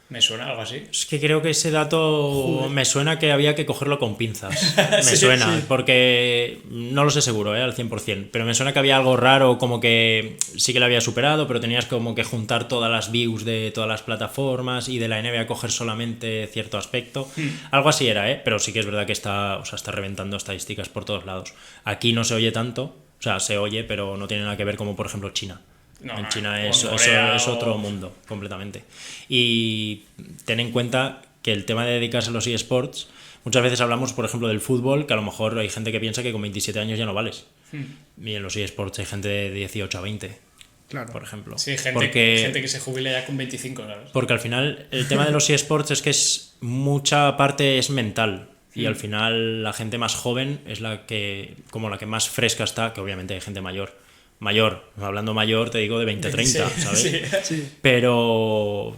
¿Me suena algo así? Es que creo que ese dato me suena que había que cogerlo con pinzas. Me Sí, suena, sí. porque no lo sé seguro, al 100%, pero me suena que había algo raro, como que sí que lo había superado, pero tenías como que juntar todas las views de todas las plataformas y de la NBA coger solamente cierto aspecto. Algo así era, pero sí que es verdad que está reventando estadísticas por todos lados. Aquí no se oye tanto, o sea, se oye, pero no tiene nada que ver como por ejemplo China. No, En no, China o es Corea otro o- mundo, completamente. Y ten en cuenta que el tema de dedicarse a los eSports, muchas veces hablamos, por ejemplo, del fútbol, que a lo mejor hay gente que piensa que con 27 años ya no vales. Y en los eSports hay gente de 18 a 20, Claro. por ejemplo. Sí, gente que se jubila ya con 25, ¿sabes? Porque al final el tema de los eSports es que mucha parte es mental. Y al final la gente más joven es la que más fresca está, que obviamente hay gente mayor, hablando mayor te digo de 20 30, Sí, ¿sabes? sí. Sí. Pero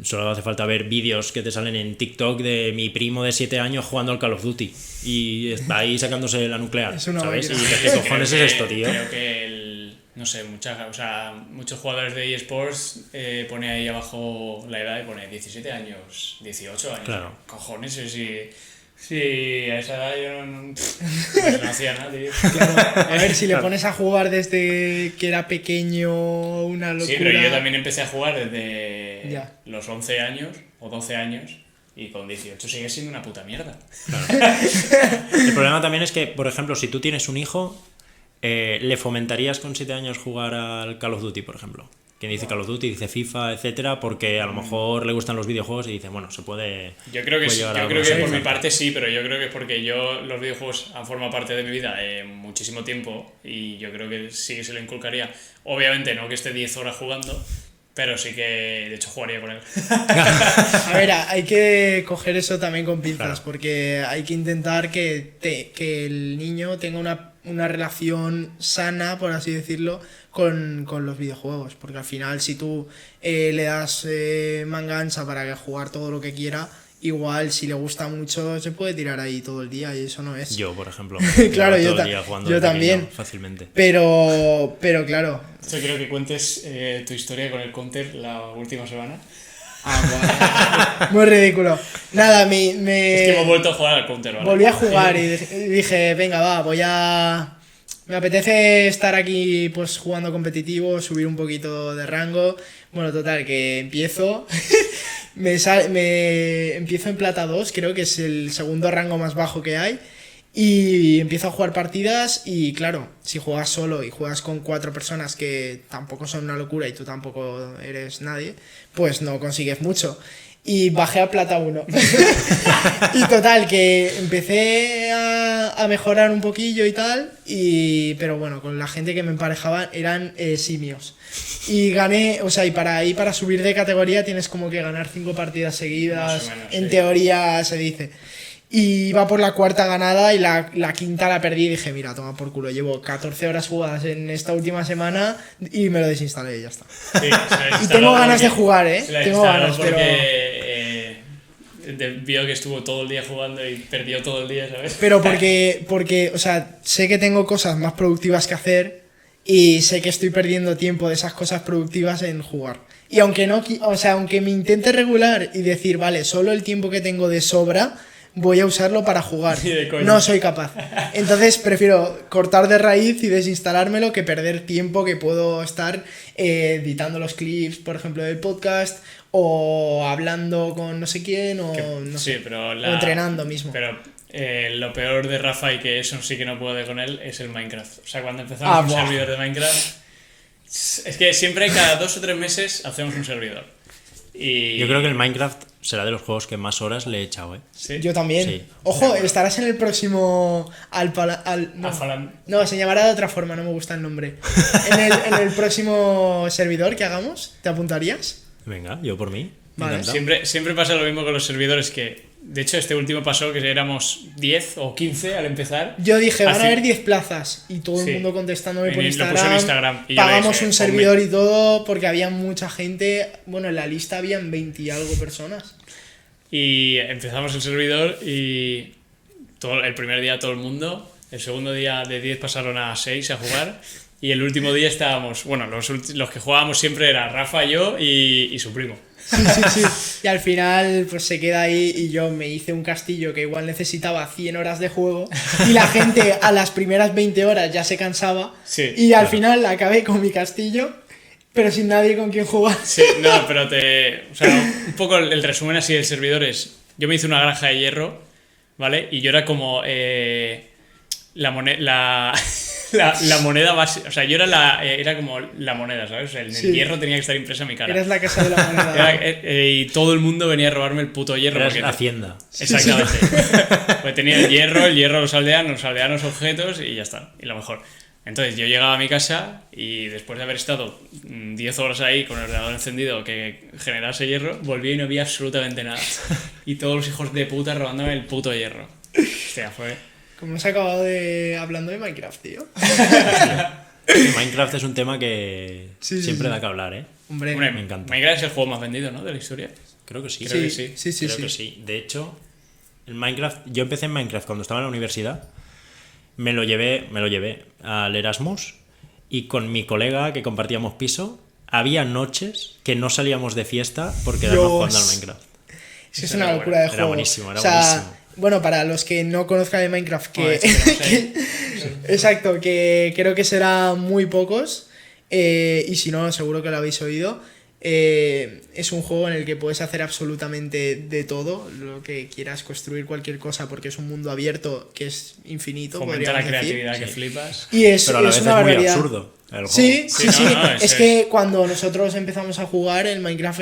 solo hace falta ver vídeos que te salen en TikTok de mi primo de 7 años jugando al Call of Duty y está ahí sacándose la nuclear, Es una ¿sabes? Y máquina. ¿qué cojones es esto, tío? Creo que no sé, muchos jugadores de eSports pone ahí abajo la edad y pone 17 años, 18 años. Claro. Cojones, si a esa edad yo no hacía nada, tío. A ver, si le pones a jugar desde que era pequeño, una locura. Sí, pero yo también empecé a jugar desde Ya. los 11 años o 12 años y con 18 sigue siendo una puta mierda. El problema también es que, por ejemplo, si tú tienes un hijo, ¿le fomentarías con 7 años jugar al Call of Duty, por ejemplo? Quien dice Call of Duty, dice FIFA, etcétera, porque a lo mejor le gustan los videojuegos y dice, bueno, se puede... Yo creo que, puede sí, llegar yo a creo algo que por así. mi parte sí, pero yo creo que es porque los videojuegos han formado parte de mi vida muchísimo tiempo y yo creo que sí que se lo inculcaría. Obviamente no que esté 10 horas jugando, pero sí que de hecho jugaría con él. A ver, hay que coger eso también con pinzas, Claro. porque hay que intentar que el niño tenga una relación sana, por así decirlo, con los videojuegos. Porque al final, si tú le das manga ancha para que jugar todo lo que quiera, igual si le gusta mucho se puede tirar ahí todo el día y eso no es. Yo, por ejemplo, Claro, llevo yo todo el día jugando yo de pequeño, también. fácilmente. Pero claro. Esto quiero que cuentes tu historia con el Counter la última semana. Muy ridículo. Nada, Es que hemos vuelto a jugar al Counter, ¿vale? volví a jugar y dije, venga, me apetece estar aquí pues jugando competitivo, subir un poquito de rango. Bueno, total, que empiezo. Empiezo en plata 2, creo que es el segundo rango más bajo que hay. Y empiezo a jugar partidas y claro, si juegas solo y juegas con 4 personas que tampoco son una locura y tú tampoco eres nadie, pues no consigues mucho. Y bajé a plata 1. Y total, que empecé a mejorar un poquillo y tal, pero bueno, con la gente que me emparejaba eran simios. Y gané, o sea, y para subir de categoría tienes como que ganar 5 partidas seguidas, Más o menos, en sí. teoría se dice. Y iba por la cuarta ganada y la quinta la perdí y dije, mira, toma por culo, llevo 14 horas jugadas en esta última semana y me lo desinstalé y ya está. Sí, Y tengo ganas de jugar, Se la tengo instaló ganas, porque pero... vio que estuvo todo el día jugando y perdió todo el día, ¿sabes? Pero porque, o sea, sé que tengo cosas más productivas que hacer y sé que estoy perdiendo tiempo de esas cosas productivas en jugar. Y aunque no, o sea, aunque me intente regular y decir, vale, solo el tiempo que tengo de sobra voy a usarlo para jugar. Ni de coña. No soy capaz. Entonces prefiero cortar de raíz y desinstalármelo que perder tiempo que puedo estar editando los clips, por ejemplo, del podcast, o hablando con no sé quién, o no Sí, sé, pero o entrenando mismo. Pero lo peor de Rafa, y que eso sí que no puede con él, es el Minecraft. O sea, cuando empezamos un buah. servidor de Minecraft, es que siempre cada 2 o 3 meses hacemos un servidor. Y... Yo creo que el Minecraft será de los juegos que más horas le he echado, ¿eh? ¿Sí? Yo también. Sí. Ojo, estarás en el próximo no. Alphaland. No, se llamará de otra forma, no me gusta el nombre. En el próximo servidor que hagamos, ¿te apuntarías? Venga, yo por mí. Vale. encantado. Siempre pasa lo mismo con los servidores, que de hecho este último pasó que éramos 10 o 15 al empezar. Yo dije, van a Así- haber 10 plazas. Y todo Sí. el mundo contestándome por Lo puso en Instagram. Instagram, y yo le Pagamos dije, un servidor y todo, porque había mucha gente. Bueno, en la lista habían 20 y algo personas. Y empezamos el servidor y el primer día todo el mundo, el segundo día de 10 pasaron a 6 a jugar y el último día estábamos, bueno, los que jugábamos siempre era Rafa, yo y su primo. Sí. Y al final, pues se queda ahí y yo me hice un castillo que igual necesitaba 100 horas de juego y la gente a las primeras 20 horas ya se cansaba Sí, y al claro. final acabé con mi castillo, pero sin nadie con quien jugar. Sí, no, pero o sea, un poco el resumen así del servidor es, yo me hice una granja de hierro, ¿vale? Y yo era como la moneda base, o sea, yo era como la moneda, ¿sabes? O sea, en el Sí. hierro tenía que estar impresa mi cara. Eres la casa de la moneda. Y todo el mundo venía a robarme el puto hierro. Eras porque Hacienda. Exactamente. Pues tenía el hierro los aldeanos objetos y ya está. Y lo mejor. Entonces yo llegaba a mi casa y después de haber estado 10 horas ahí con el ordenador encendido que generase hierro, volví y no había absolutamente nada. Y todos los hijos de puta robándome el puto hierro. Hostia, fue... Como hemos acabado hablando de Minecraft, tío. Minecraft es un tema que Sí, siempre sí. da que hablar, ¿eh? Hombre, Hombre, me encanta. Minecraft es el juego más vendido, ¿no? De la historia. Creo que sí. Creo que sí. Sí. Creo que sí. De hecho, el Minecraft, yo empecé en Minecraft cuando estaba en la universidad. Me lo llevé al Erasmus y con mi colega que compartíamos piso, había noches que no salíamos de fiesta por quedarnos Dios. jugando al Minecraft. es que es Era una bueno. locura de Era juego. buenísimo, era o sea, buenísimo. bueno, para los que no conozcan el Minecraft, que, Joder, es que no sé. exacto, que creo que serán muy pocos, y si no, seguro que lo habéis oído. Es un juego en el que puedes hacer absolutamente de todo, lo que quieras, construir cualquier cosa, porque es un mundo abierto que es infinito. Fomenta la podríamos decir. creatividad que flipas. Y es, Pero a la es vez una es muy barbaridad. absurdo. el Sí, juego. sí, Sí, no, no, es que cuando nosotros empezamos a jugar, el Minecraft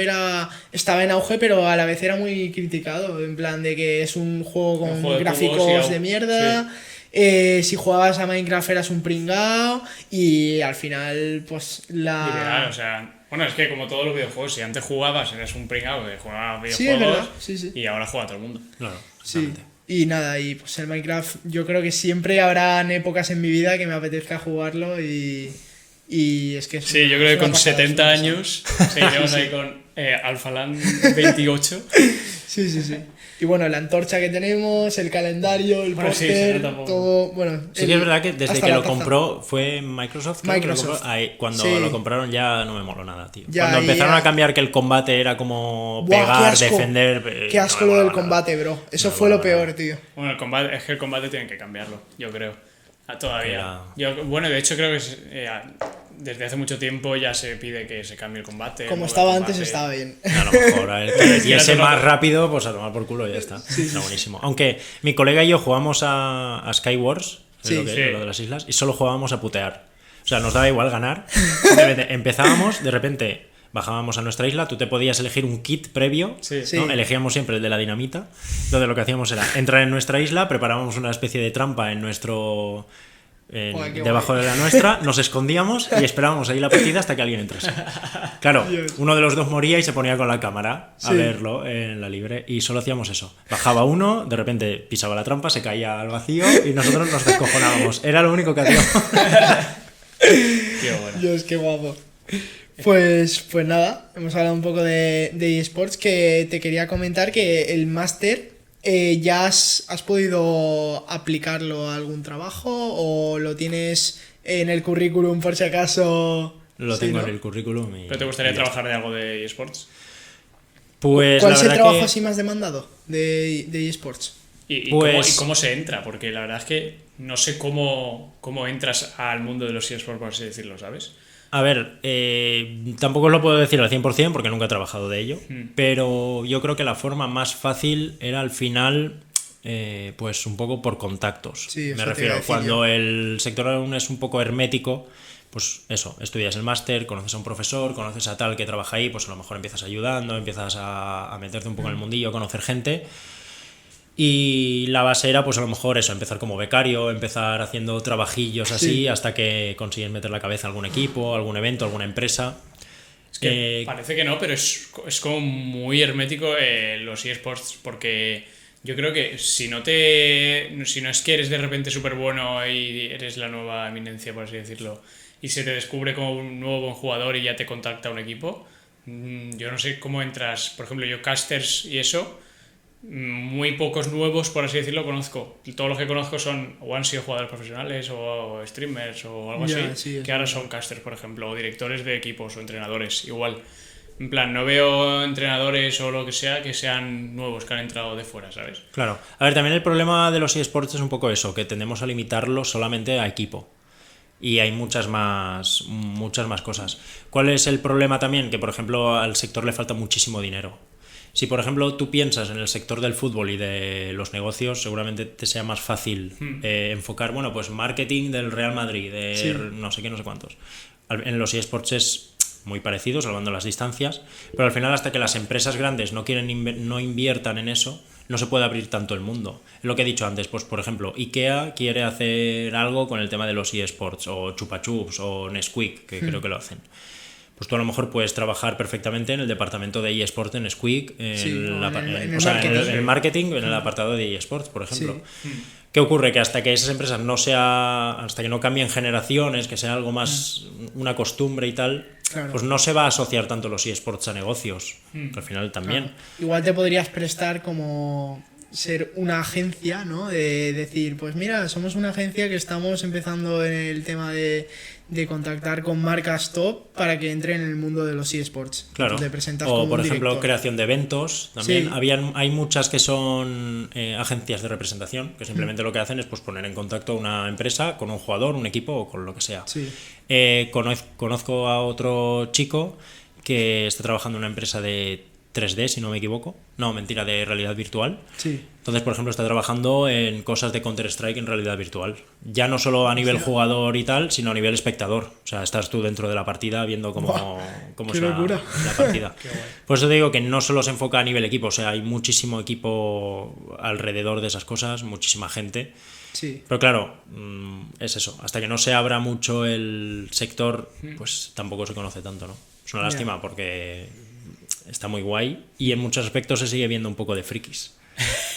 estaba en auge, pero a la vez era muy criticado. En plan de que es un juego con Un juego de gráficos cubos y de mierda. Si jugabas a Minecraft eras un pringao. Y al final, pues Literal, o sea, bueno, es que como todos los videojuegos, si antes jugabas eres un pringado que jugaba Sí, es videojuegos verdad, sí. y ahora juega todo el mundo. Claro, Sí. exactamente. Y nada, y pues el Minecraft, yo creo que siempre habrán épocas en mi vida que me apetezca jugarlo y es que Sí, yo creo que es una con pasada, 70 es una pasada. años seguiremos ahí con Alphaland 28. Sí. Y bueno, la antorcha que tenemos, el calendario, el Bueno, sí, póster, se nota un poco. todo. Bueno, Sí que es verdad que desde hasta que la lo taza. compró fue Microsoft. creo que lo Microsoft. compró. Ahí, cuando Sí. lo compraron ya no me moló nada, tío. Ya, Cuando y empezaron ya- a cambiar que el combate era como Buah, pegar, qué asco. defender. Qué asco no me lo del molaba nada. combate, bro. Eso No me fue lo molaba peor, tío. Bueno, el combate, es que el combate tienen que cambiarlo, yo creo. Todavía. Era- Bueno, de hecho creo que desde hace mucho tiempo ya se pide que se cambie el combate. el Como modo de estaba combate. antes, estaba bien. A lo mejor, a ver, que Sí, diese era todo- más rápido, pues a tomar por culo y ya está. Está buenísimo. Aunque mi colega y yo jugamos a Skywars, Sí. lo, que, Sí. lo de las islas, y solo jugábamos a putear. O sea, nos daba igual ganar. De repente empezábamos, de repente bajábamos a nuestra isla, tú te podías elegir un kit previo, Sí. Sí. ¿no? Elegíamos siempre el de la dinamita, donde lo que hacíamos era entrar en nuestra isla, preparábamos una especie de trampa en nuestro... Joder, qué debajo guay. de la nuestra, nos escondíamos y esperábamos ahí la partida hasta que alguien entrase. Claro, Dios. uno de los dos moría y se ponía con la cámara a Sí. verlo en la libre y solo hacíamos eso. Bajaba uno, de repente pisaba la trampa, se caía al vacío y nosotros nos descojonábamos. Era lo único que hacíamos. Qué bueno. Dios, qué guapo. Pues nada, hemos hablado un poco de eSports, que te quería comentar que el máster ya has podido aplicarlo a algún trabajo o lo tienes en el currículum por si acaso. Lo Sí, tengo ¿no? en el currículum. ¿Pero te gustaría trabajar de algo de eSports? Pues ¿Cuál la es el verdad trabajo que... así más demandado de eSports? ¿Y Pues- cómo se entra? Porque la verdad es que no sé cómo entras al mundo de los eSports, por así decirlo, ¿sabes? A ver, tampoco os lo puedo decir al 100% porque nunca he trabajado de ello, pero yo creo que la forma más fácil era al final, pues un poco por contactos. Sí, eso te Me iba a refiero, decir cuando el sector aún es un poco hermético, pues eso, estudias el máster, conoces a un profesor, conoces a tal que trabaja ahí, pues a lo mejor empiezas ayudando, empiezas a meterte un poco en el mundillo, a conocer gente. Y la base era, pues a lo mejor eso, empezar como becario, empezar haciendo trabajillos así, Sí. hasta que consigues meter la cabeza a algún equipo, algún evento, alguna empresa. Es que parece que no, pero es como muy hermético los eSports, porque yo creo que si no es que eres de repente súper bueno y eres la nueva eminencia, por así decirlo, y se te descubre como un nuevo buen jugador y ya te contacta un equipo, yo no sé cómo entras. Por ejemplo, yo casters y eso, muy pocos nuevos, por así decirlo, conozco. Todos los que conozco son o han sido jugadores profesionales o streamers o algo Ya, así, sí, es que ahora son casters, por ejemplo, o directores de equipos o entrenadores, igual. En plan, no veo entrenadores o lo que sea que sean nuevos, que han entrado de fuera, ¿sabes? Claro. A ver, también el problema de los eSports es un poco eso, que tendemos a limitarlo solamente a equipo. Y hay muchas más cosas. ¿Cuál es el problema también? Que, por ejemplo, al sector le falta muchísimo dinero. Si, por ejemplo, tú piensas en el sector del fútbol y de los negocios, seguramente te sea más fácil enfocar, bueno, pues marketing del Real Madrid, de Sí. no sé qué, no sé cuántos. En los eSports es muy parecido, salvando las distancias, pero al final, hasta que las empresas grandes no inviertan en eso, no se puede abrir tanto el mundo. Lo que he dicho antes, pues por ejemplo, IKEA quiere hacer algo con el tema de los eSports, o Chupa Chups, o Nesquik, que creo que lo hacen. Pues tú a lo mejor puedes trabajar perfectamente en el departamento de eSports en Nesquik, Sí, o en el o sea, marketing. en el marketing, en el apartado de eSports, por ejemplo. Sí. ¿Qué ocurre? Que hasta que esas empresas hasta que no cambien generaciones, que sea algo más una costumbre y tal, Claro. pues no se va a asociar tanto los eSports a negocios, que al final también. Claro. Igual te podrías prestar como ser una agencia, ¿no? De decir, pues mira, somos una agencia que estamos empezando en el tema de contactar con marcas top para que entren en el mundo de los eSports. Claro. Tú te presentas O como por un ejemplo, director. creación de eventos. También Sí. hay muchas que son agencias de representación, que simplemente lo que hacen es pues poner en contacto a una empresa con un jugador, un equipo o con lo que sea. Sí. Conozco a otro chico que está trabajando en una empresa de 3D, si no me equivoco. No, mentira, de realidad virtual. Sí. Entonces, por ejemplo, está trabajando en cosas de Counter-Strike en realidad virtual. Ya no solo a nivel jugador y tal, sino a nivel espectador. O sea, estás tú dentro de la partida viendo cómo ¡Qué es locura! la partida. Por eso te digo que no solo se enfoca a nivel equipo, o sea, hay muchísimo equipo alrededor de esas cosas, muchísima gente. Sí. Pero claro, es eso. Hasta que no se abra mucho el sector, pues tampoco se conoce tanto, ¿no? Es una lástima porque está muy guay y en muchos aspectos se sigue viendo un poco de frikis.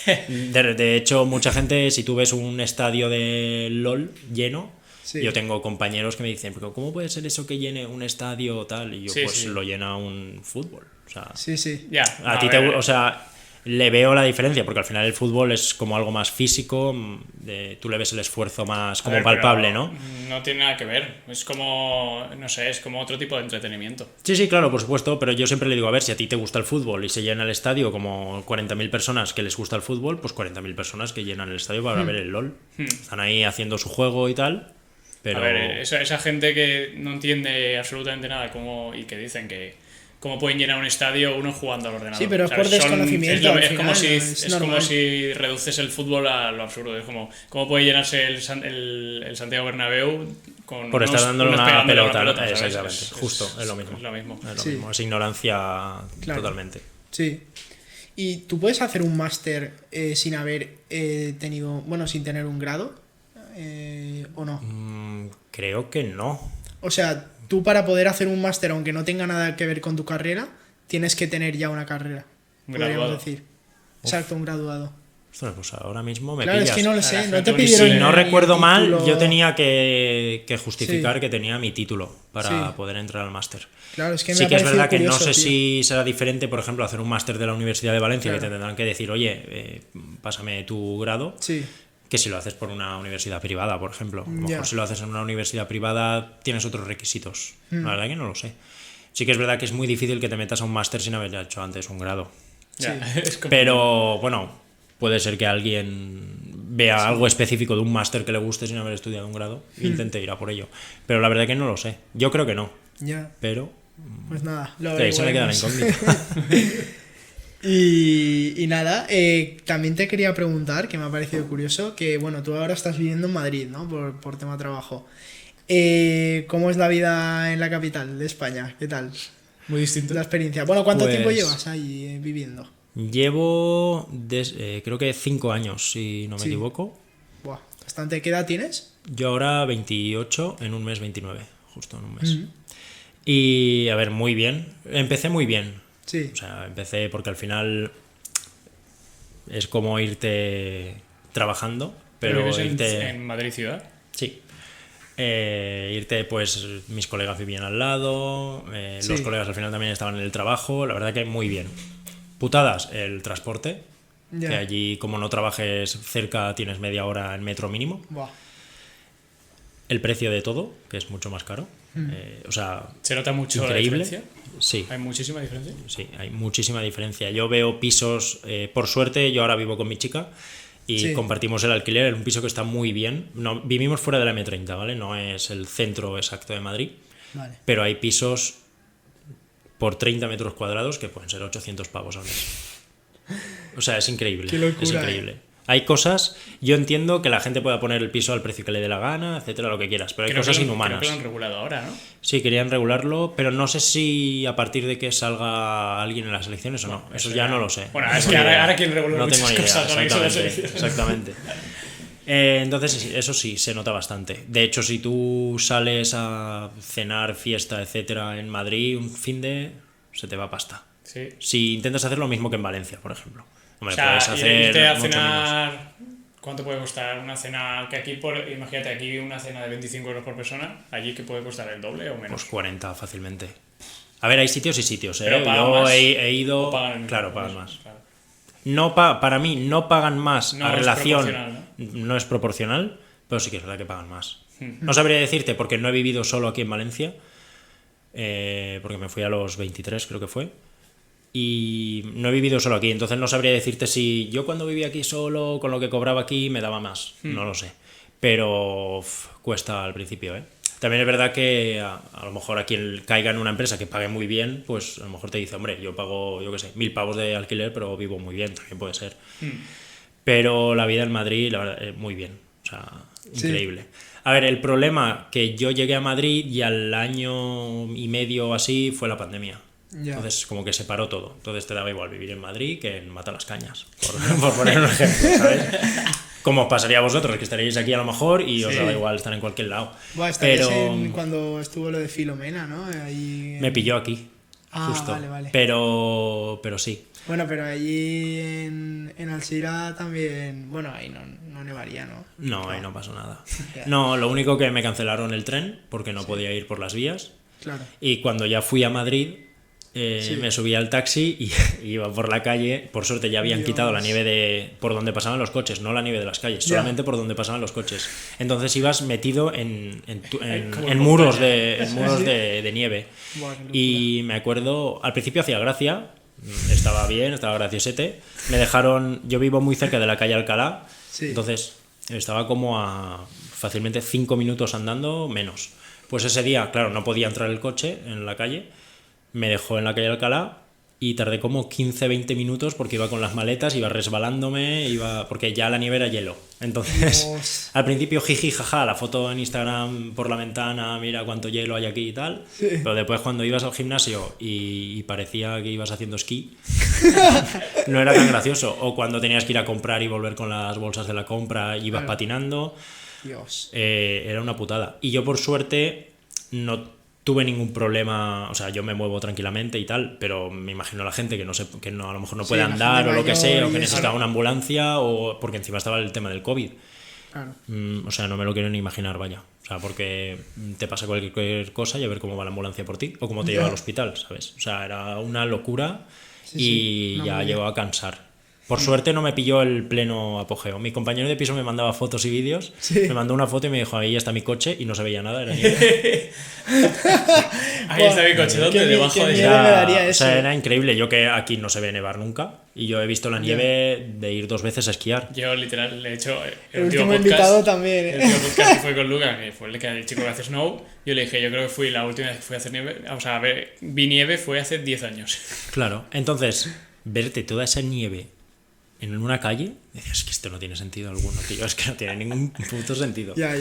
De hecho, mucha gente, si tú ves un estadio de LOL lleno, Sí. yo tengo compañeros que me dicen, pero ¿cómo puede ser eso que llene un estadio tal? Y yo, Sí, pues sí. lo llena un fútbol. O sea, Sí, sí. Ya. a no, ti ver, o sea, le veo la diferencia, porque al final el fútbol es como algo más físico, tú le ves el esfuerzo más a como ver, palpable, pero ¿no? No tiene nada que ver. Es como, no sé, es como otro tipo de entretenimiento. Sí, sí, claro, por supuesto, pero yo siempre le digo, a ver, si a ti te gusta el fútbol y se llena el estadio como 40.000 personas que les gusta el fútbol, pues 40.000 personas que llenan el estadio para ver el LOL. Están ahí haciendo su juego y tal, pero... A ver, esa gente que no entiende absolutamente nada y que dicen que cómo pueden llenar un estadio uno jugando al ordenador. Sí, pero es ¿Sabes? por desconocimiento, al Es como final, si, es es como normal. si reduces el fútbol a lo absurdo. Es como, ¿cómo puede llenarse el Santiago Bernabéu con Por estar dándole unos una pegándole pelota, ¿no? ¿sabes? Exactamente, justo, es lo mismo. Es lo mismo. Es lo Sí. mismo, es ignorancia Claro. totalmente. Sí. ¿Y tú puedes hacer un máster sin haber tenido, bueno, sin tener un grado? ¿O no? Creo que no. O sea, tú para poder hacer un máster, aunque no tenga nada que ver con tu carrera, tienes que tener ya una carrera, Un podríamos graduado. decir. Exacto, un graduado. Ostras, pues ahora mismo me Claro, pillas. es que no lo La sé, no gente te un- pidieron Si no ni recuerdo el mal, título. yo tenía que justificar Sí. que tenía mi título para Sí. poder entrar al máster. Claro, es que me Sí ha que es parecido verdad que no curioso, sé tío. si será diferente, por ejemplo, hacer un máster de la Universidad de Valencia, que Claro. te tendrán que decir, oye, pásame tu grado, Sí, que si lo haces por una universidad privada, por ejemplo. A lo mejor Ya. si lo haces en una universidad privada tienes otros requisitos. La verdad que no lo sé. Sí que es verdad que es muy difícil que te metas a un máster sin haber hecho antes un grado. Ya, es como- Pero bueno, puede ser que alguien vea algo específico de un máster que le guste sin haber estudiado un grado e intente ir a por ello. Pero la verdad que no lo sé. Yo creo que no, ya. pero Pues nada, lo sí, eso me queda la averiguaremos. incógnita. Y nada, también te quería preguntar, que me ha parecido curioso, que bueno, tú ahora estás viviendo en Madrid, ¿no? Por tema trabajo. ¿Cómo es la vida en la capital de España? ¿Qué tal? Muy distinto. La experiencia. Bueno, ¿cuánto Pues- tiempo llevas ahí viviendo? Llevo creo que 5 años, si no me Sí. equivoco. Buah, bastante. ¿Qué edad tienes? Yo ahora 28, en un mes 29, justo en un mes. Y a ver, muy bien. Empecé muy bien. Sí, O sea, empecé porque al final es como irte trabajando, pero vives irte... en Madrid ciudad. Sí. Irte, pues mis colegas vivían al lado, Sí. los colegas al final también estaban en el trabajo, la verdad que muy bien. Putadas, el transporte, ya. que allí como no trabajes cerca tienes media hora en metro mínimo. Buah. El precio de todo, que es mucho más caro. O sea, ¿Se nota mucho increíble. la diferencia? Sí, ¿Hay muchísima diferencia? sí, hay muchísima diferencia. Yo veo pisos, por suerte, yo ahora vivo con mi chica y Sí. compartimos el alquiler en un piso que está muy bien. No, vivimos fuera de la M30, ¿vale? No es el centro exacto de Madrid, Vale. pero hay pisos por 30 metros cuadrados que pueden ser 800 pavos al mes. O sea, es increíble. Qué locura, es increíble. Hay cosas, yo entiendo que la gente pueda poner el piso al precio que le dé la gana, etcétera, lo que quieras, pero hay cosas Creo inhumanas. que lo han regulado ahora, ¿no? Sí, querían regularlo, pero no sé si a partir de que salga alguien en las elecciones o no. Eso ya no lo sé. Bueno, No es tengo que ni ahora, idea. ahora quieren regular No muchas tengo ni idea, cosas. ahora que son las exactamente. elecciones. Exactamente. Entonces, eso sí, se nota bastante. De hecho, si tú sales a cenar, fiesta, etcétera, en Madrid, un fin de se te va pasta. Sí. Si intentas hacer lo mismo que en Valencia, por ejemplo. Hombre, O sea, puedes hacer irte a mucho menos. cenar... ¿Cuánto puede costar una cena? Que aquí, imagínate, aquí una cena de 25 euros por persona, allí que puede costar el doble o menos. Pues 40 fácilmente. A ver, hay sitios y sitios, ¿eh? Pero pagan Yo más. he ido... ¿O pagan el mismo? Claro, pagan más. Claro. No para mí no pagan más No a es relación, proporcional, no es proporcional, pero sí que es verdad que pagan más. Hmm. No sabría decirte porque no he vivido solo aquí en Valencia, porque me fui a los 23 creo que fue, y no he vivido solo aquí, entonces no sabría decirte si yo cuando vivía aquí solo, con lo que cobraba aquí, me daba más, Hmm. no lo sé, pero cuesta al principio, ¿eh? También es verdad que a lo mejor a quien caiga en una empresa que pague muy bien, pues a lo mejor te dice, hombre, yo pago, yo qué sé, 1.000 pavos de alquiler, pero vivo muy bien, también puede ser. Pero la vida en Madrid, la verdad, muy bien, o sea, increíble. A ver, el problema que yo llegué a Madrid y al año y medio o así fue la pandemia. Ya. Entonces, como que se paró todo. Entonces te daba igual vivir en Madrid que en Matalascañas, por poner un ejemplo, ¿sabes? Como os pasaría a vosotros, que estaréis aquí a lo mejor y os daba igual estar en cualquier lado. Buah, estarías cuando estuvo lo de Filomena, ¿no? Ahí Me pilló aquí, justo. Vale. Pero sí. Bueno, pero allí en Alcira también... Bueno, ahí no nevaría, ¿no? No, ahí no pasó nada. Ya. No, lo único que me cancelaron el tren porque no podía ir por las vías. Claro. Y cuando ya fui a Madrid, me subí al taxi y iba por la calle. Por suerte ya habían quitado la nieve por donde pasaban los coches, no la nieve de las calles, solamente por donde pasaban los coches. Entonces ibas metido en muros de nieve. Buah, qué locura. Y me acuerdo, al principio hacía gracia, estaba bien, estaba graciosete. Me dejaron, yo vivo muy cerca de la calle Alcalá, entonces estaba como a fácilmente 5 minutos andando, menos. Pues ese día, claro, no podía entrar el coche en la calle, me dejó en la calle Alcalá y tardé como 15-20 minutos porque iba con las maletas, iba resbalándome, porque ya la nieve era hielo. Entonces, Dios. al principio jiji, jaja, la foto en Instagram por la ventana, mira cuánto hielo hay aquí y tal, pero después cuando ibas al gimnasio y parecía que ibas haciendo esquí, no era tan gracioso. O cuando tenías que ir a comprar y volver con las bolsas de la compra, ibas patinando. Dios. Era una putada. Y yo por suerte no tuve ningún problema, o sea, yo me muevo tranquilamente y tal, pero me imagino la gente que a lo mejor no puede la gente andar o lo que mayor sea, o y que eso. necesitaba una ambulancia, o porque encima estaba el tema del COVID. Claro. O sea, no me lo quiero ni imaginar, vaya. O sea, porque te pasa cualquier cosa y a ver cómo va la ambulancia por ti o cómo te lleva al hospital, ¿sabes? O sea, era una locura y una ya movida. llegó a cansar. Por suerte no me pilló el pleno apogeo. Mi compañero de piso me mandaba fotos y vídeos. Me mandó una foto y me dijo, ahí está mi coche, y no se veía nada, era nieve. Ahí está mi coche, ¿dónde? qué Debajo qué de miedo me daría O sea, eso. era increíble. Yo que aquí no se ve nevar nunca y yo he visto la nieve de ir 2 veces a esquiar. Yo literal le he hecho El último invitado también. El último podcast que fue con Lucas, que fue el chico que hace snow. Yo le dije, yo creo que fui la última vez que fui a hacer nieve. O sea, a ver, vi nieve fue hace 10 años. Claro, entonces, verte toda esa nieve en una calle, decías, es que esto no tiene sentido alguno, tío, es que no tiene ningún puto sentido. Ya.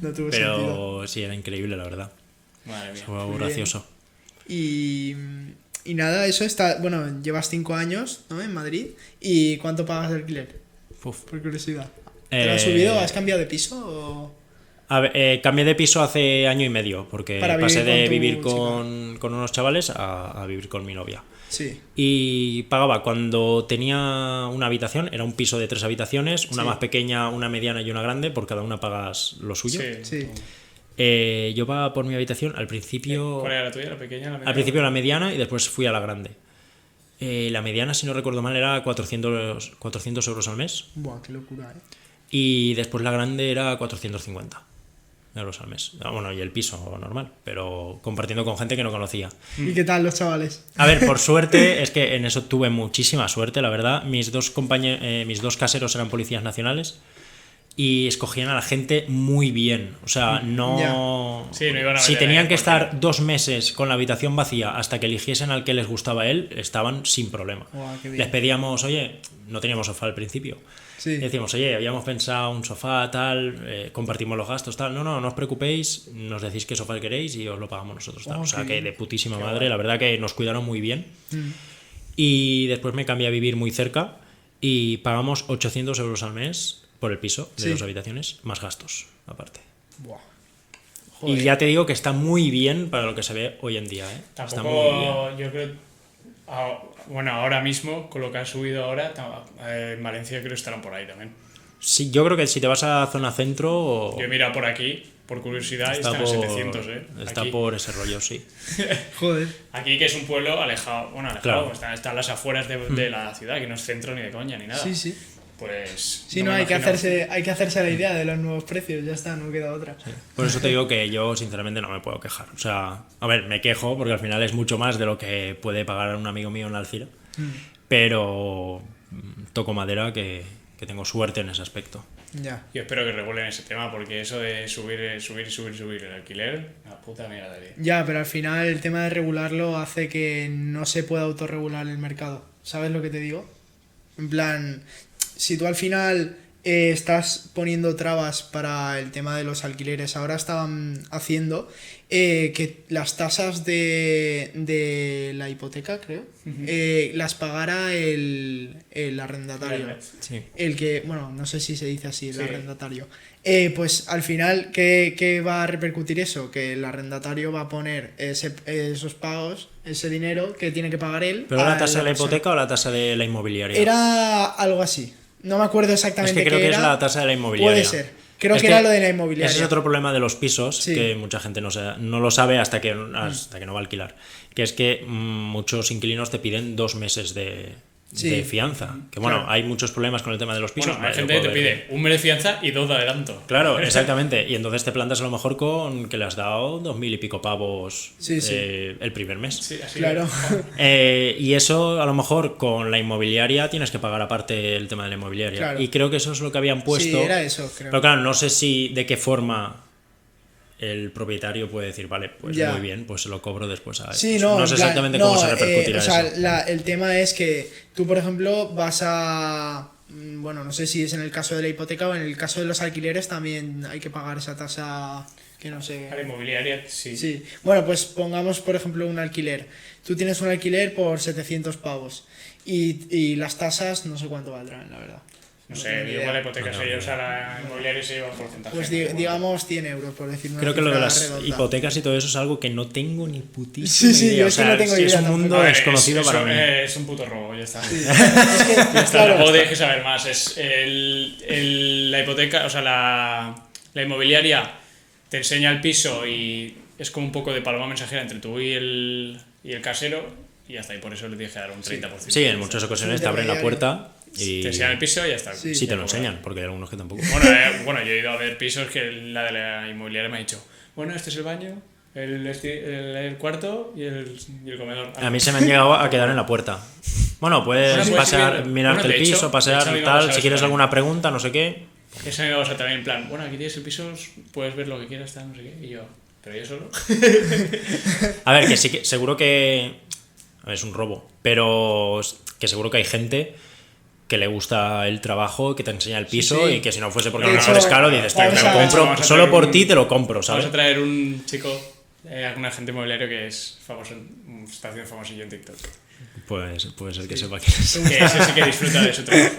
No tuvo sentido. Pero sí, era increíble, la verdad. Madre mía. Fue gracioso. Y nada, eso está... Bueno, llevas 5 años, ¿no? En Madrid. ¿Y cuánto pagas de alquiler? Uf. Por curiosidad. ¿Te lo has subido? ¿Has cambiado de piso? O... A ver, cambié de piso hace año y medio, porque Para vivir pasé de con tu vivir chica. con unos chavales a vivir con mi novia. Sí. Y pagaba cuando tenía una habitación, era un piso de 3 habitaciones, una más pequeña, una mediana y una grande, por cada una pagas lo suyo. Sí. Yo pagaba por mi habitación al principio. ¿Cuál era la tuya? ¿La pequeña? ¿La mediana? Al principio la mediana y después fui a la grande. La mediana, si no recuerdo mal, era 400 euros al mes. Buah, qué locura, ¿eh? Y después la grande era 450 euros al mes. Bueno, y el piso normal, pero compartiendo con gente que no conocía. ¿Y qué tal los chavales? A ver, por suerte, es que en eso tuve muchísima suerte, la verdad. Mis dos caseros eran policías nacionales y escogían a la gente muy bien. O sea, no... Sí, no iban a si meter tenían ahí que cualquiera. estar 2 meses con la habitación vacía hasta que eligiesen al que les gustaba a él, estaban sin problema. Guau, qué bien. Les pedíamos, oye, no teníamos sofá al principio. Sí. Decíamos, oye, habíamos pensado un sofá, tal, compartimos los gastos, tal. No os preocupéis, nos decís qué sofá queréis y os lo pagamos nosotros, tal. Oh, O sea, qué que bien. de putísima madre, la verdad que nos cuidaron muy bien. Y después me cambié a vivir muy cerca y pagamos 800 euros al mes por el piso de 2 habitaciones, más gastos, aparte. Buah. Y ya te digo que está muy bien para lo que se ve hoy en día, ¿eh? Está muy bien. Tampoco, yo creo... Bueno, ahora mismo, con lo que ha subido ahora, en Valencia creo que estarán por ahí también. Sí, yo creo que si te vas a zona centro... Yo he mirado por aquí, por curiosidad, y están a 700, ¿eh? Está Aquí. por ese rollo, sí. Joder. Aquí, que es un pueblo alejado, Claro. está en las afueras de la ciudad, que no es centro ni de coña ni nada. Sí. Pues... Sí, me hay que imagino. hay que hacerse la idea de los nuevos precios, ya está, no queda otra. Por eso te digo que yo sinceramente no me puedo quejar. O sea, a ver, me quejo porque al final es mucho más de lo que puede pagar un amigo mío en la Alcira. Pero toco madera que tengo suerte en ese aspecto. Ya. Yo espero que regulen ese tema, porque eso de subir el alquiler, una puta mierda, tío. Ya, pero al final el tema de regularlo hace que no se pueda autorregular el mercado. ¿Sabes lo que te digo? En plan, si tú al final estás poniendo trabas para el tema de los alquileres, ahora estaban haciendo que las tasas de la hipoteca, creo, las pagara el arrendatario. Sí. El que, bueno, no sé si se dice así, el Sí. arrendatario. Pues al final, ¿qué va a repercutir eso? Que el arrendatario va a poner esos pagos, ese dinero que tiene que pagar él. ¿Pero a la tasa de la persona. hipoteca o la tasa de la inmobiliaria? Era algo así. No me acuerdo Es exactamente que creo qué que es era. la tasa de la inmobiliaria. Puede ser. Creo Es que era lo de la inmobiliaria. Ese es otro problema de los pisos, Sí. que mucha gente no lo sabe hasta que no va a alquilar. Que es que muchos inquilinos te piden 2 meses de fianza. Que bueno, Claro. hay muchos problemas con el tema de los pisos. Bueno, hay vale, gente lo que te puedo ver. pide un mes de fianza y 2 de adelanto. Claro, exactamente. Y entonces te plantas a lo mejor con que le has dado 2.000 y pico pavos Sí, sí. el primer mes. Sí, así Claro. Y eso a lo mejor con la inmobiliaria tienes que pagar aparte el tema de la inmobiliaria. Claro. Y creo que eso es lo que habían puesto. Sí, era eso, creo. Pero claro, no sé si de qué forma el propietario puede decir, vale, pues Ya. muy bien, pues se lo cobro después a él. Sí, Pues no, no en sé plan, exactamente cómo se repercutirá o sea, eso. el tema es que tú, por ejemplo, vas a... Bueno, no sé si es en el caso de la hipoteca o en el caso de los alquileres también hay que pagar esa tasa que no sé... A la inmobiliaria, sí. Sí. Bueno, pues pongamos, por ejemplo, un alquiler. Tú tienes un alquiler por 700 pavos y las tasas no sé cuánto valdrán, la verdad. No tengo sé, ni igual idea. la hipoteca se lleva, o sea, la inmobiliaria se lleva un porcentaje. Pues digamos 100 euros, por decir una Creo que lo de cifra las redonda. hipotecas y todo eso es algo que no tengo ni putísima Sí, sí, idea. yo O es que sea, no tengo sí, es idea un mundo tampoco. desconocido para mí. Es un puto robo, ya está. Es que, Ya está, claro, tampoco tienes que saber más. Es la hipoteca, o sea, la inmobiliaria te enseña el piso y es como un poco de paloma mensajera entre tú y el casero y ya está. Y por eso le tienes que dar un 30%. Sí, en muchas ocasiones te abren la puerta y Te enseñan el piso y ya está. Sí. sí te lo enseñan, porque hay algunos que tampoco. Bueno, yo he ido a ver pisos que la de la inmobiliaria me ha dicho, bueno, este es el baño, el cuarto y el comedor. A mí se me han llegado a quedar en la puerta. Bueno, puedes Bueno, puedes pasear, ir- mirarte bueno, el de hecho- piso, de pasear hecho, a mí me tal, pasa si eso quieres también. alguna pregunta, no sé qué. Esa me pasa también en plan, bueno, aquí tienes el piso, puedes ver lo que quieras, tal, no sé qué. Y yo, pero yo solo. A ver, que sí que seguro que a ver, es un robo, pero que seguro que hay gente que le gusta el trabajo, que te enseña el piso sí. y que si no fuese porque De a lo hecho, mejor es caro, dices, vamos me lo a- compro, vamos a solo traer por un- ti te lo compro, Vamos ¿sabes? a traer un chico, un agente inmobiliario que es famoso, está haciendo famosillo en TikTok. Pues puede ser que sepa que es. Que ese sí que disfruta de su trabajo.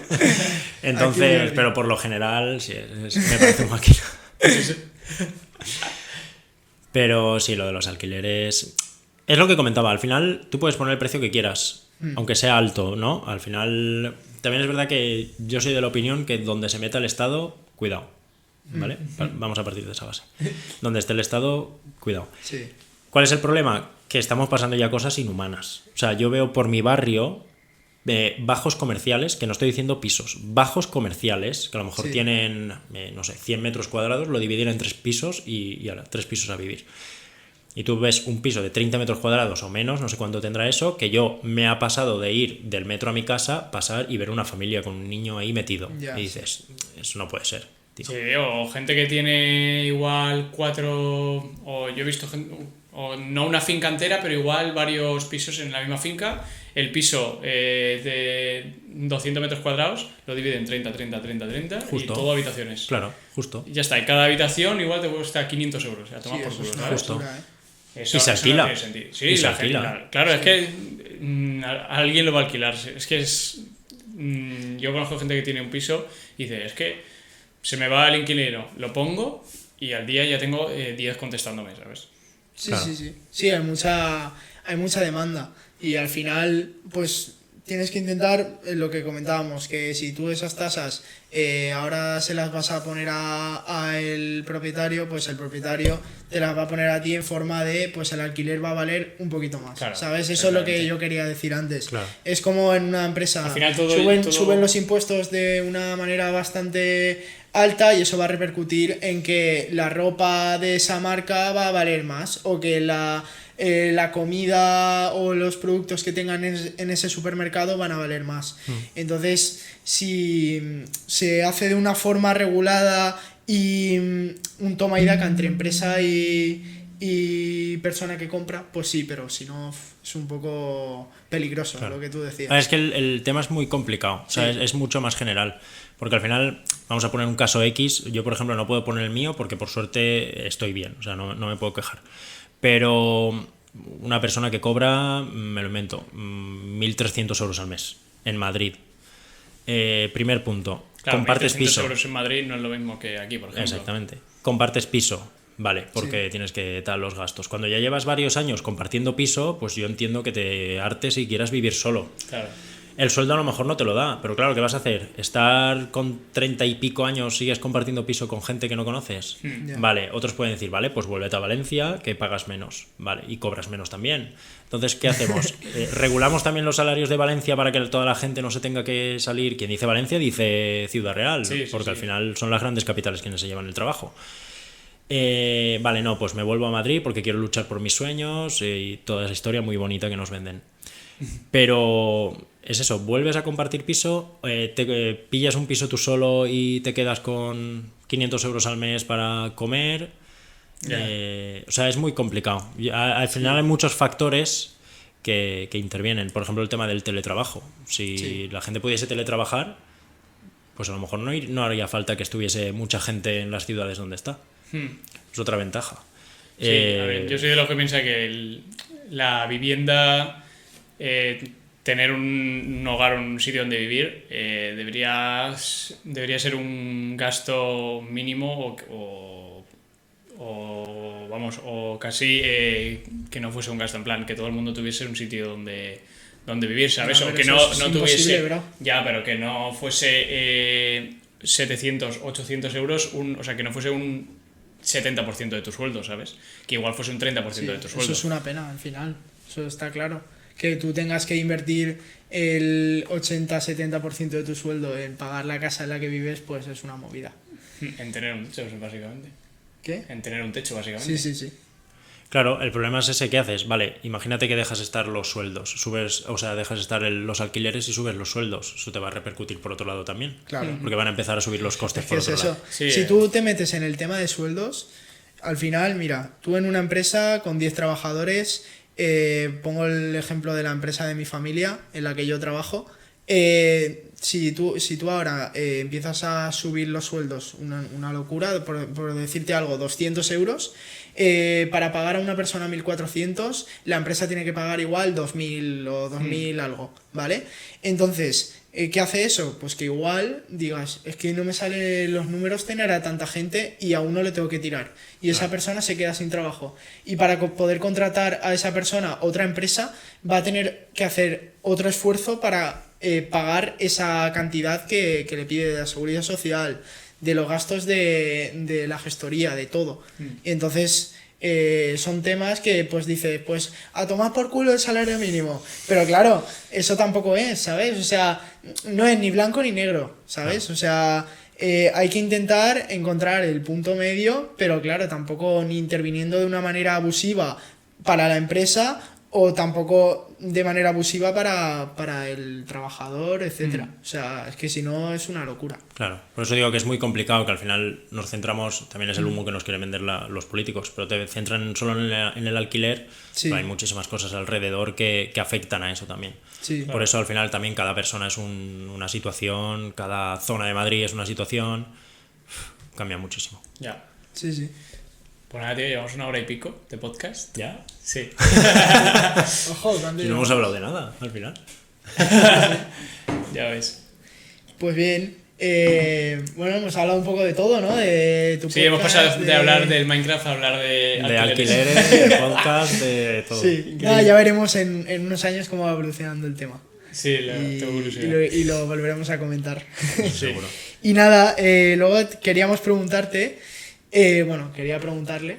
Entonces, Aquí- pero por lo general, sí, me parece un máquina. Pero sí, lo de los alquileres. Es lo que comentaba, al final tú puedes poner el precio que quieras, aunque sea alto, ¿no? Al final, también es verdad que yo soy de la opinión que donde se meta el Estado, cuidado, ¿vale? Vamos a partir de esa base. Donde esté el Estado, cuidado. Sí. ¿Cuál es el problema? Que estamos pasando ya cosas inhumanas. O sea, yo veo por mi barrio bajos comerciales, que no estoy diciendo pisos, bajos comerciales, que a lo mejor Sí. tienen, no sé, 100 metros cuadrados, lo dividen en 3 pisos y ahora 3 pisos a vivir. Y tú ves un piso de 30 metros cuadrados o menos, no sé cuánto tendrá eso, que yo me ha pasado de ir del metro a mi casa, pasar y ver una familia con un niño ahí metido. Ya, y dices, eso no puede ser, tío. Sí, o gente que tiene igual 4, o yo he visto gente, o no una finca entera, pero igual varios pisos en la misma finca. El piso de 200 metros cuadrados lo divide en 30, 30, 30, 30 y Justo. todo habitaciones. Claro, justo. Y ya está, y cada habitación igual te cuesta 500 euros. Ya toma Sí, por eso culo, es una ¿sabes? Justo. locura, ¿eh? Eso- Y se eso alquila. no tiene sentido. Sí, Y se la alquila. gente- claro, es que alguien lo va a alquilar. Es que yo conozco gente que tiene un piso y dice, es que se me va el inquilino, lo pongo y al día ya tengo 10 contestándome, ¿sabes? Sí, Claro. sí, sí. Sí, hay mucha demanda. Y al final, pues tienes que intentar lo que comentábamos, que si tú esas tasas ahora se las vas a poner a el propietario, pues el propietario te las va a poner a ti en forma de, pues el alquiler va a valer un poquito más. Claro, ¿Sabes? Eso es lo que exactamente. yo quería decir antes. Claro. Es como en una empresa, Al final todo- suben los impuestos de una manera bastante alta y eso va a repercutir en que la ropa de esa marca va a valer más o que la comida o los productos que tengan en ese supermercado van a valer más. Entonces, si se hace de una forma regulada y un toma y daca entre empresa y persona que compra, pues sí, pero si no es un poco peligroso, claro, lo que tú decías. Es que el tema es muy complicado, o sea, es mucho más general, porque al final, vamos a poner un caso X, yo por ejemplo no puedo poner el mío porque por suerte estoy bien, o sea, no me puedo quejar, pero una persona que cobra, me lo invento, 1.300 euros al mes en Madrid. Primer punto, Claro, compartes 1.300 piso. euros en Madrid no es lo mismo que aquí, por ejemplo. Exactamente. Compartes piso, vale, porque tienes que dar los gastos. Cuando ya llevas varios años compartiendo piso, pues yo entiendo que te hartes y quieras vivir solo. Claro. El sueldo a lo mejor no te lo da, pero claro, ¿qué vas a hacer? ¿Estar con 30 y pico años, sigues compartiendo piso con gente que no conoces? Ya. Vale, otros pueden decir, vale, pues vuélvete a Valencia, que pagas menos, vale, y cobras menos también. Entonces, ¿qué hacemos? ¿Regulamos también los salarios de Valencia para que toda la gente no se tenga que salir? Quien dice Valencia dice Ciudad Real, Sí, porque sí. al final son las grandes capitales quienes se llevan el trabajo. Vale, no, pues me vuelvo a Madrid porque quiero luchar por mis sueños y toda esa historia muy bonita que nos venden. Pero es eso, vuelves a compartir piso, te pillas un piso tú solo y te quedas con 500 euros al mes para comer. O sea, es muy complicado. Al final hay muchos factores que intervienen. Por ejemplo, el tema del teletrabajo. Si la gente pudiese teletrabajar, pues a lo mejor no haría falta que estuviese mucha gente en las ciudades donde está. Es otra ventaja. Sí, a ver, yo soy de los que piensa que la vivienda, tener un hogar, un sitio donde vivir, debería ser un gasto mínimo o casi que no fuese un gasto, en plan que todo el mundo tuviese un sitio donde vivir, ¿sabes? No, o que pero no eso es tuviese imposible, bro. ya, pero que no fuese 700, 800 euros, o sea, que no fuese un 70% de tu sueldo, ¿sabes? Que igual fuese un 30% de tu sueldo. Eso es una pena al final, eso está claro. Que tú tengas que invertir el 80-70% de tu sueldo en pagar la casa en la que vives, pues es una movida. En tener un techo, básicamente. ¿Qué? En tener un techo, básicamente. Sí. Claro, el problema es ese que haces. Vale, imagínate que dejas estar los sueldos, dejas estar los alquileres y subes los sueldos. Eso te va a repercutir por otro lado también. Claro. Porque van a empezar a subir los costes Es que por es otro eso. lado. Sí, Si tú te metes en el tema de sueldos, al final, mira, tú en una empresa con 10 trabajadores, pongo el ejemplo de la empresa de mi familia en la que yo trabajo, si tú ahora empiezas a subir los sueldos, una locura, por decirte algo, 200 euros, para pagar a una persona 1.400, la empresa tiene que pagar igual 2.000 o 2.000 algo, ¿vale? Entonces, ¿qué hace eso? Pues que igual digas, es que no me salen los números tener a tanta gente y a uno le tengo que tirar. Y esa persona se queda sin trabajo. Y para poder contratar a esa persona, otra empresa va a tener que hacer otro esfuerzo para pagar esa cantidad que le pide de la seguridad social, de los gastos de la gestoría, de todo. Entonces, son temas que pues dice, pues a tomar por culo el salario mínimo. Pero claro, eso tampoco es, ¿sabes? O sea, no es ni blanco ni negro, ¿sabes? O sea, hay que intentar encontrar el punto medio, pero claro, tampoco ni interviniendo de una manera abusiva para la empresa o tampoco de manera abusiva para el trabajador, etcétera. O sea, es que si no es una locura. Claro, por eso digo que es muy complicado, que al final nos centramos, también es el humo que nos quieren vender los políticos, pero te centran solo en el alquiler, pero hay muchísimas cosas alrededor que afectan a eso también. Sí. Por eso al final también cada persona es una situación, cada zona de Madrid es una situación, cambia muchísimo. Ya. Sí. Pues nada, tío, llevamos 1 hora y pico de podcast. ¿Ya? Sí. Ojo, Y no hemos hablado de nada al final. Ya ves. Pues bien, bueno, hemos hablado un poco de todo, ¿no? De tu Sí, hemos podcast, pasado de hablar del Minecraft a hablar de alquileres, de podcast, de todo. Sí, nada, ya veremos en unos años cómo va evolucionando el tema. Sí, tengo curiosidad. Y lo volveremos a comentar. Seguro. Y nada, luego queríamos preguntarte, quería preguntarle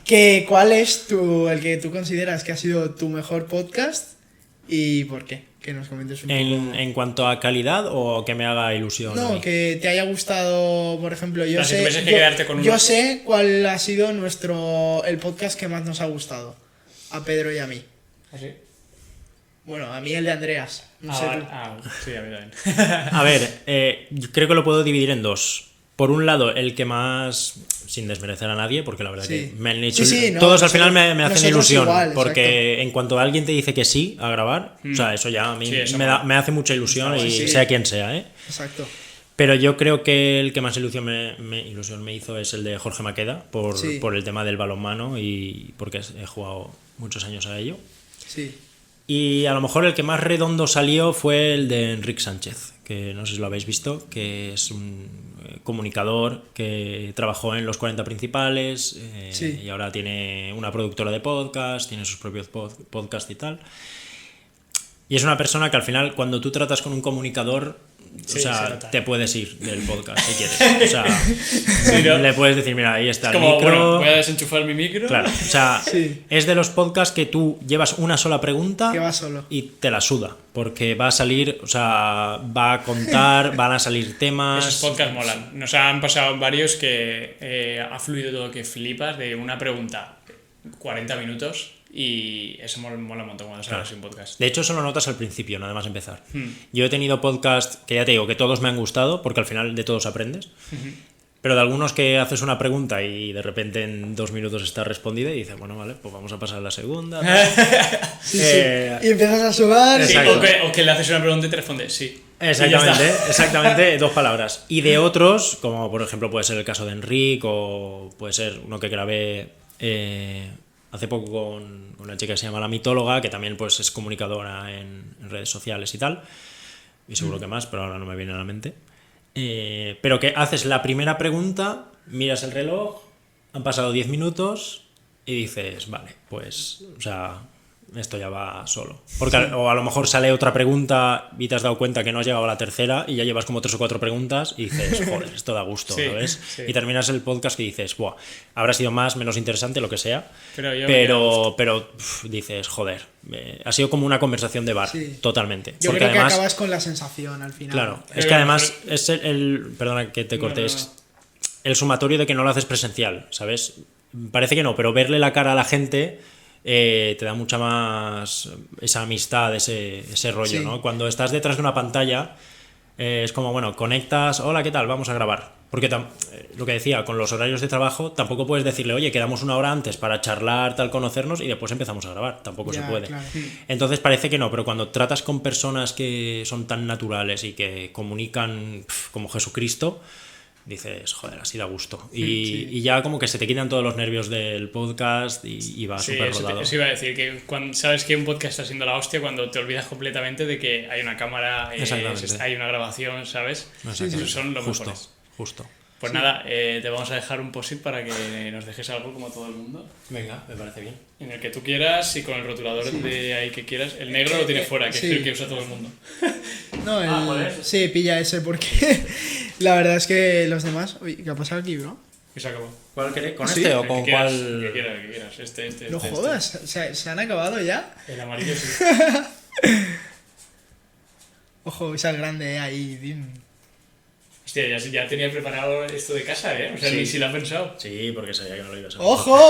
que cuál es el que tú consideras que ha sido tu mejor podcast y por qué. que nos comentes un poco. En cuanto a calidad o que me haga ilusión. a No, mí? que te haya gustado, por ejemplo, Pero si tuvieses que quedarte con yo uno. sé cuál ha sido el podcast que más nos ha gustado, a Pedro y a mí. ¿Así? Bueno, a mí el de Andreas, no sé tú. Sí, a mí también. A ver, yo creo que lo puedo dividir en dos. Por un lado, el que más, sin desmerecer a nadie, porque la verdad Sí. que me han hecho... Sí, no, todos al final nosotros- me hacen nosotros ilusión, igual, porque en cuanto alguien te dice que sí a grabar, o sea, eso ya a mí Sí, eso me hace mucha ilusión Sí, y sí. sea quien sea, ¿eh? Exacto. Pero yo creo que el que más ilusión me hizo es el de Jorge Maqueda, Sí. por el tema del balonmano y porque he jugado muchos años a ello. Sí. Y a lo mejor el que más redondo salió fue el de Enric Sánchez, que no sé si lo habéis visto, que es un comunicador que trabajó en los 40 principales Sí. y ahora tiene una productora de podcast, tiene sus propios podcasts y tal. Y es una persona que al final, cuando tú tratas con un comunicador, Sí, o se sea, nota. te puedes ir del podcast si quieres. O sea, ¿no? le puedes decir, mira, ahí está el Como, micro. bueno, voy a desenchufar mi micro. Claro, o sea, Sí. es de los podcasts que tú llevas una sola pregunta Que va solo. y te la suda, porque va a salir, o sea, va a contar, van a salir temas. Esos podcasts molan. Nos han pasado varios que ha fluido todo que flipas de una pregunta 40 minutos y eso mola un montón cuando sale así un podcast. De hecho, eso lo notas al principio, nada más empezar. Yo he tenido podcasts que ya te digo que todos me han gustado, porque al final de todos aprendes. Pero de algunos que haces una pregunta y de repente en 2 minutos está respondida y dices, bueno, vale, pues vamos a pasar a la segunda. tal. Sí, Eh, sí. Y empiezas a sudar. Sí, Exacto. o que le haces una pregunta y te responde sí. Y ya Exactamente, está. exactamente, 2 palabras. Y de otros, como por ejemplo puede ser el caso de Enric o puede ser uno que grabé hace poco con una chica que se llama La Mitóloga, que también pues es comunicadora en redes sociales y tal, y seguro que más, pero ahora no me viene a la mente. Pero que haces la primera pregunta, miras el reloj, han pasado 10 minutos y dices, vale, pues, o sea, esto ya va solo. Porque o a lo mejor sale otra pregunta y te has dado cuenta que no has llegado a la tercera y ya llevas como 3 o 4 preguntas y dices, joder, esto da gusto, Sí, ¿sabes? sí. Y terminas el podcast y dices, buah, habrá sido más, menos interesante, lo que sea. Pero yo me quedo Pero dices, joder, ha sido como una conversación de bar, Sí. totalmente. Yo Porque creo que además, acabas con la sensación al final. claro, Pero es que bueno, además es perdona que te corte, No, no, es el sumatorio de que no lo haces presencial, ¿sabes? Parece que no, pero verle la cara a la gente te da mucha más esa amistad, ese rollo, Sí. ¿no? Cuando estás detrás de una pantalla es como, bueno, conectas, hola, ¿qué tal? Vamos a grabar. Porque lo que decía, con los horarios de trabajo tampoco puedes decirle, oye, quedamos 1 hora antes para charlar, tal, conocernos y después empezamos a grabar. Tampoco Ya, se puede. claro. Entonces parece que no, pero cuando tratas con personas que son tan naturales y que comunican como Jesucristo, dices, joder, así da gusto. Y ya como que se te quitan todos los nervios del podcast y va Sí, súper eso, rodado. eso iba a decir, que cuando sabes que un podcast está siendo la hostia cuando te olvidas completamente de que hay una cámara, Exactamente. hay una grabación, ¿sabes? Exacto. Esos son los Justo, mejores. justo. Pues nada, te vamos a dejar un post-it para que nos dejes algo como todo el mundo. Venga, me parece bien. En el que tú quieras y con el rotulador de ahí que quieras. El negro lo tienes fuera, que sí. es el que usa todo el mundo. No, joder. sí, pilla ese porque la verdad es que los demás... Uy, ¿qué ha pasado aquí, bro? Y se acabó. ¿Cuál querés? ¿Con Sí, este o El con que quieras, cuál? el que quieras, el que quieras. Este. No jodas, ¿se han acabado ya? El amarillo sí. Ojo, esa grande ahí. Dim. Hostia, ya tenía preparado esto de casa, ¿eh? O sea, Sí. ni si lo ha pensado. Sí, porque sabía que no lo ibas a hacer. ¡Ojo!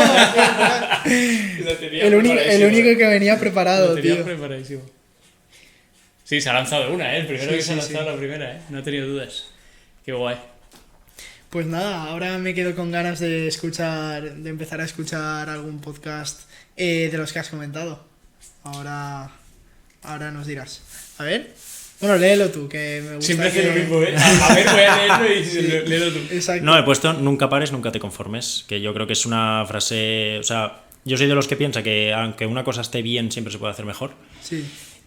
Lo tenía el preparadísimo, único que venía preparado, Lo tenía tío. preparadísimo. Sí, se ha lanzado una, ¿eh? El primero Sí, que se ha sí, lanzado sí. la primera, ¿eh? No he tenido dudas. Qué guay. Pues nada, ahora me quedo con ganas de empezar a escuchar algún podcast de los que has comentado. Ahora nos dirás. A ver. Bueno, léelo tú, que me gusta. Siempre hace que... lo mismo, ¿eh? A ver, voy a leerlo y Sí. léelo tú. Exacto. No, he puesto nunca pares, nunca te conformes, que yo creo que es una frase, o sea, yo soy de los que piensa que aunque una cosa esté bien, siempre se puede hacer mejor. Sí.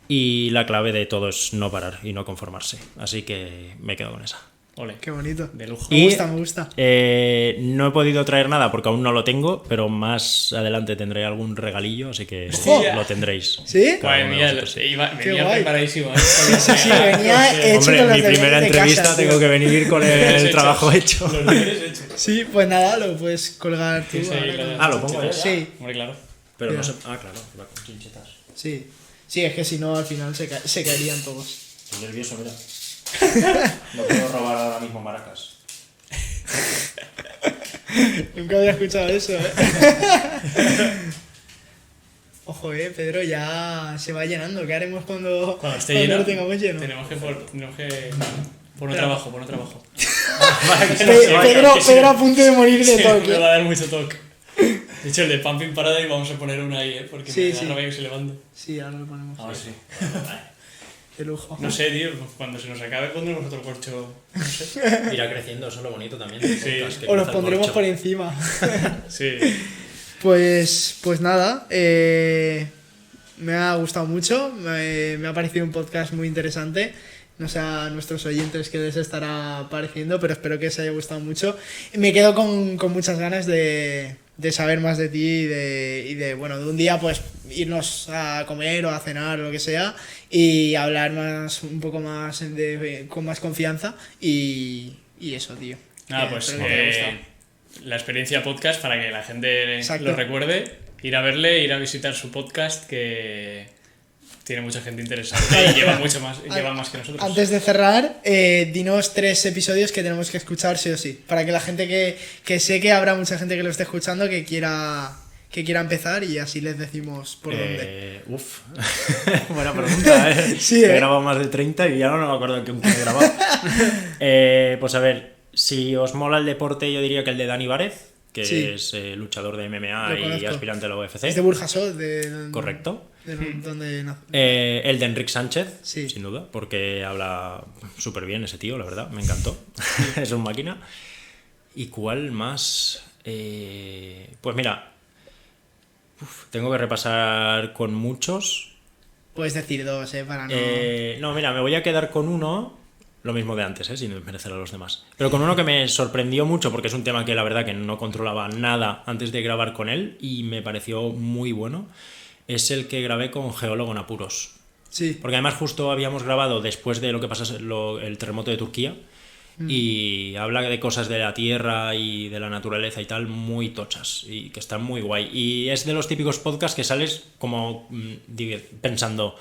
Y la clave de todo es no parar y no conformarse. Así que me quedo con esa. Ole. Qué bonito. De lujo. Me gusta, me gusta. No he podido traer nada porque aún no lo tengo, pero más adelante tendré algún regalillo, así que Hostia. lo tendréis. ¿Sí? Cada Madre uno de mía, vosotros, sí. venía guay. preparadísimo, ¿eh? Sí, sí, venía hecho Hombre, con los mi primera deberes de entrevista casa, tío. tengo que venir con el Hechos. trabajo hecho. Los deberes hechos. Sí, pues nada, lo puedes colgar tú. Sí, ahora lo- con- Ah, lo pongo yo. Sí, Hombre, claro. Pero no Mira. sé. Ah, claro, va con chinchetas. sí. Sí, es que si no, al final se caerían todos. Estoy nervioso, mira. No puedo robar ahora mismo maracas. Nunca había escuchado eso, ¿eh? Ojo, Pedro, ya se va llenando. ¿Qué haremos cuando esté lleno, lo tengamos lleno? Tenemos que por trabajo. Pedro a punto de morir de Sí, toque. me va a dar mucho toque. De hecho, el de Pumping Paradise vamos a poner una ahí, porque Sí, me da rabia que se levante. Sí, ahora lo ponemos. Ahora sí. De lujo. No sé, tío, pues cuando se nos acabe pondremos otro corcho. No sé. Irá creciendo, eso es lo bonito también. Sí. O los pondremos por encima. Sí. Pues nada, me ha gustado mucho, me ha parecido un podcast muy interesante. No sé a nuestros oyentes qué les estará pareciendo, pero espero que os haya gustado mucho. Me quedo con muchas ganas de saber más de ti y de bueno, de un día pues irnos a comer o a cenar o lo que sea y hablar un poco más con más confianza y eso, tío. Nada, pues espero que te haya gustado. la experiencia podcast para que la gente Exacto. lo recuerde, ir a verle, ir a visitar su podcast que tiene mucha gente interesante y lleva más que nosotros. Antes de cerrar, dinos 3 episodios que tenemos que escuchar sí o sí, para que la gente que sé que habrá mucha gente que lo esté escuchando que quiera empezar y así les decimos por dónde. Buena pregunta, ¿eh? Sí, He grabado más de 30 y ya no me acuerdo en qué he grabado. Pues a ver, si os mola el deporte, yo diría que el de Dani Várez, que Sí. es luchador de MMA Lo y conozco. aspirante a la UFC. Es de Burjasot, Correcto. donde nace. El de Enric Sánchez, Sí. sin duda, porque habla súper bien ese tío, la verdad, me encantó. Es un máquina. ¿Y cuál más? Pues mira, tengo que repasar con muchos. Puedes decir 2, para no... No, mira, me voy a quedar con uno, lo mismo de antes, sin desmerecer a los demás. Pero con uno que me sorprendió mucho, porque es un tema que la verdad que no controlaba nada antes de grabar con él y me pareció muy bueno. Es el que grabé con Geólogo en Apuros. Sí. Porque además justo habíamos grabado después de lo que pasa el terremoto de Turquía y habla de cosas de la tierra y de la naturaleza y tal muy tochas y que están muy guay. Y es de los típicos podcasts que sales como pensando,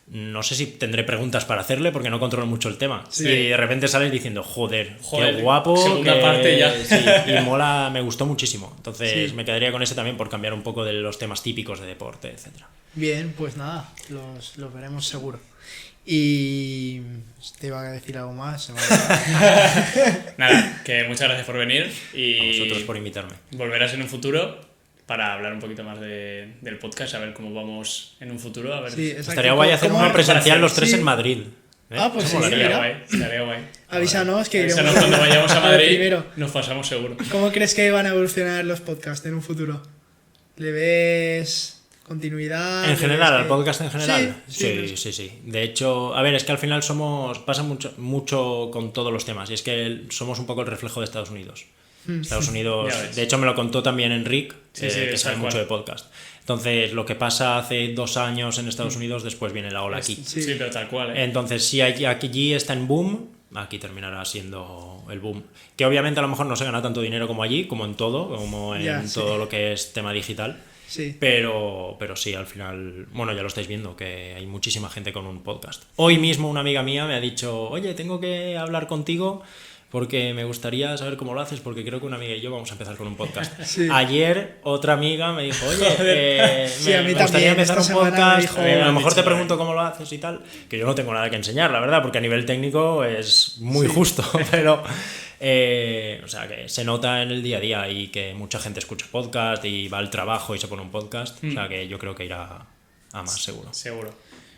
no sé si tendré preguntas para hacerle porque no controlo mucho el tema. Sí. Y de repente sales diciendo, joder, Joder, qué guapo. segunda parte ya. Sí, y mola, me gustó muchísimo. Entonces Sí. me quedaría con ese también por cambiar un poco de los temas típicos de deporte, etcétera. Bien, pues nada, los veremos seguro. Y te iba a decir algo más. Se me ha olvidado. Nada, que muchas gracias por venir y A vosotros por invitarme. volverás en un futuro para hablar un poquito más del podcast, a ver cómo vamos en un futuro. A ver. Sí, exacto. Estaría guay hacer ¿Cómo- uno presencial los tres Sí. en Madrid. Ah, pues sí, Estaría mira. guay, estaría guay. Avísanos que Avísanos iremos cuando vayamos a al Madrid, primero. nos pasamos seguro. ¿Cómo crees que van a evolucionar los podcasts en un futuro? ¿Le ves continuidad? En ¿Le general, ves al podcast en general. Sí. Sí. De hecho, a ver, es que al final pasa mucho con todos los temas. Y es que somos un poco el reflejo de Estados Unidos. Estados Unidos, Ya ves. de hecho me lo contó también Enric, Sí, que tal sabe cual. mucho de podcast. Entonces, lo que pasa hace 2 años en Estados Unidos, después viene la ola aquí. Sí. Sí, pero tal cual, ¿eh? Entonces, si aquí está en boom, aquí terminará siendo el boom. Que obviamente a lo mejor no se gana tanto dinero como allí, como en todo, como en Ya, sí. todo lo que es tema digital. Sí. Pero sí, al final, bueno, ya lo estáis viendo, que hay muchísima gente con un podcast. Hoy mismo una amiga mía me ha dicho, oye, tengo que hablar contigo porque me gustaría saber cómo lo haces, porque creo que una amiga y yo vamos a empezar con un podcast. Sí. Ayer otra amiga me dijo, oye, Sí, a mí me gustaría también, empezar esta un semana me podcast, dijo- a me lo han mejor dicho te pregunto cómo lo haces y tal, que yo no tengo nada que enseñar, la verdad, porque a nivel técnico es muy justo, pero... o sea, que se nota en el día a día y que mucha gente escucha podcast y va al trabajo y se pone un podcast. O sea, que yo creo que irá a más seguro. Seguro.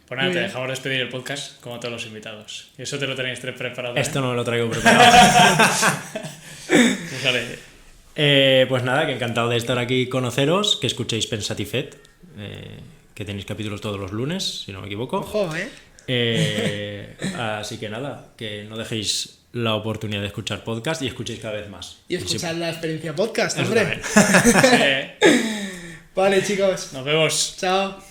Pues nada, Muy te bien. dejamos despedir el podcast como a todos los invitados. Y eso te lo tenéis preparado. ¿eh? Esto no me lo traigo preparado. Pues vale. Pues nada, que encantado de estar aquí y conoceros, que escuchéis Pensatifet, que tenéis capítulos todos los lunes, si no me equivoco. Ojo, Así que nada, que no dejéis la oportunidad de escuchar podcast y escuchéis cada vez más. Y escuchar la experiencia podcast, Eso hombre. también. Eh, Vale, chicos. nos vemos. Chao.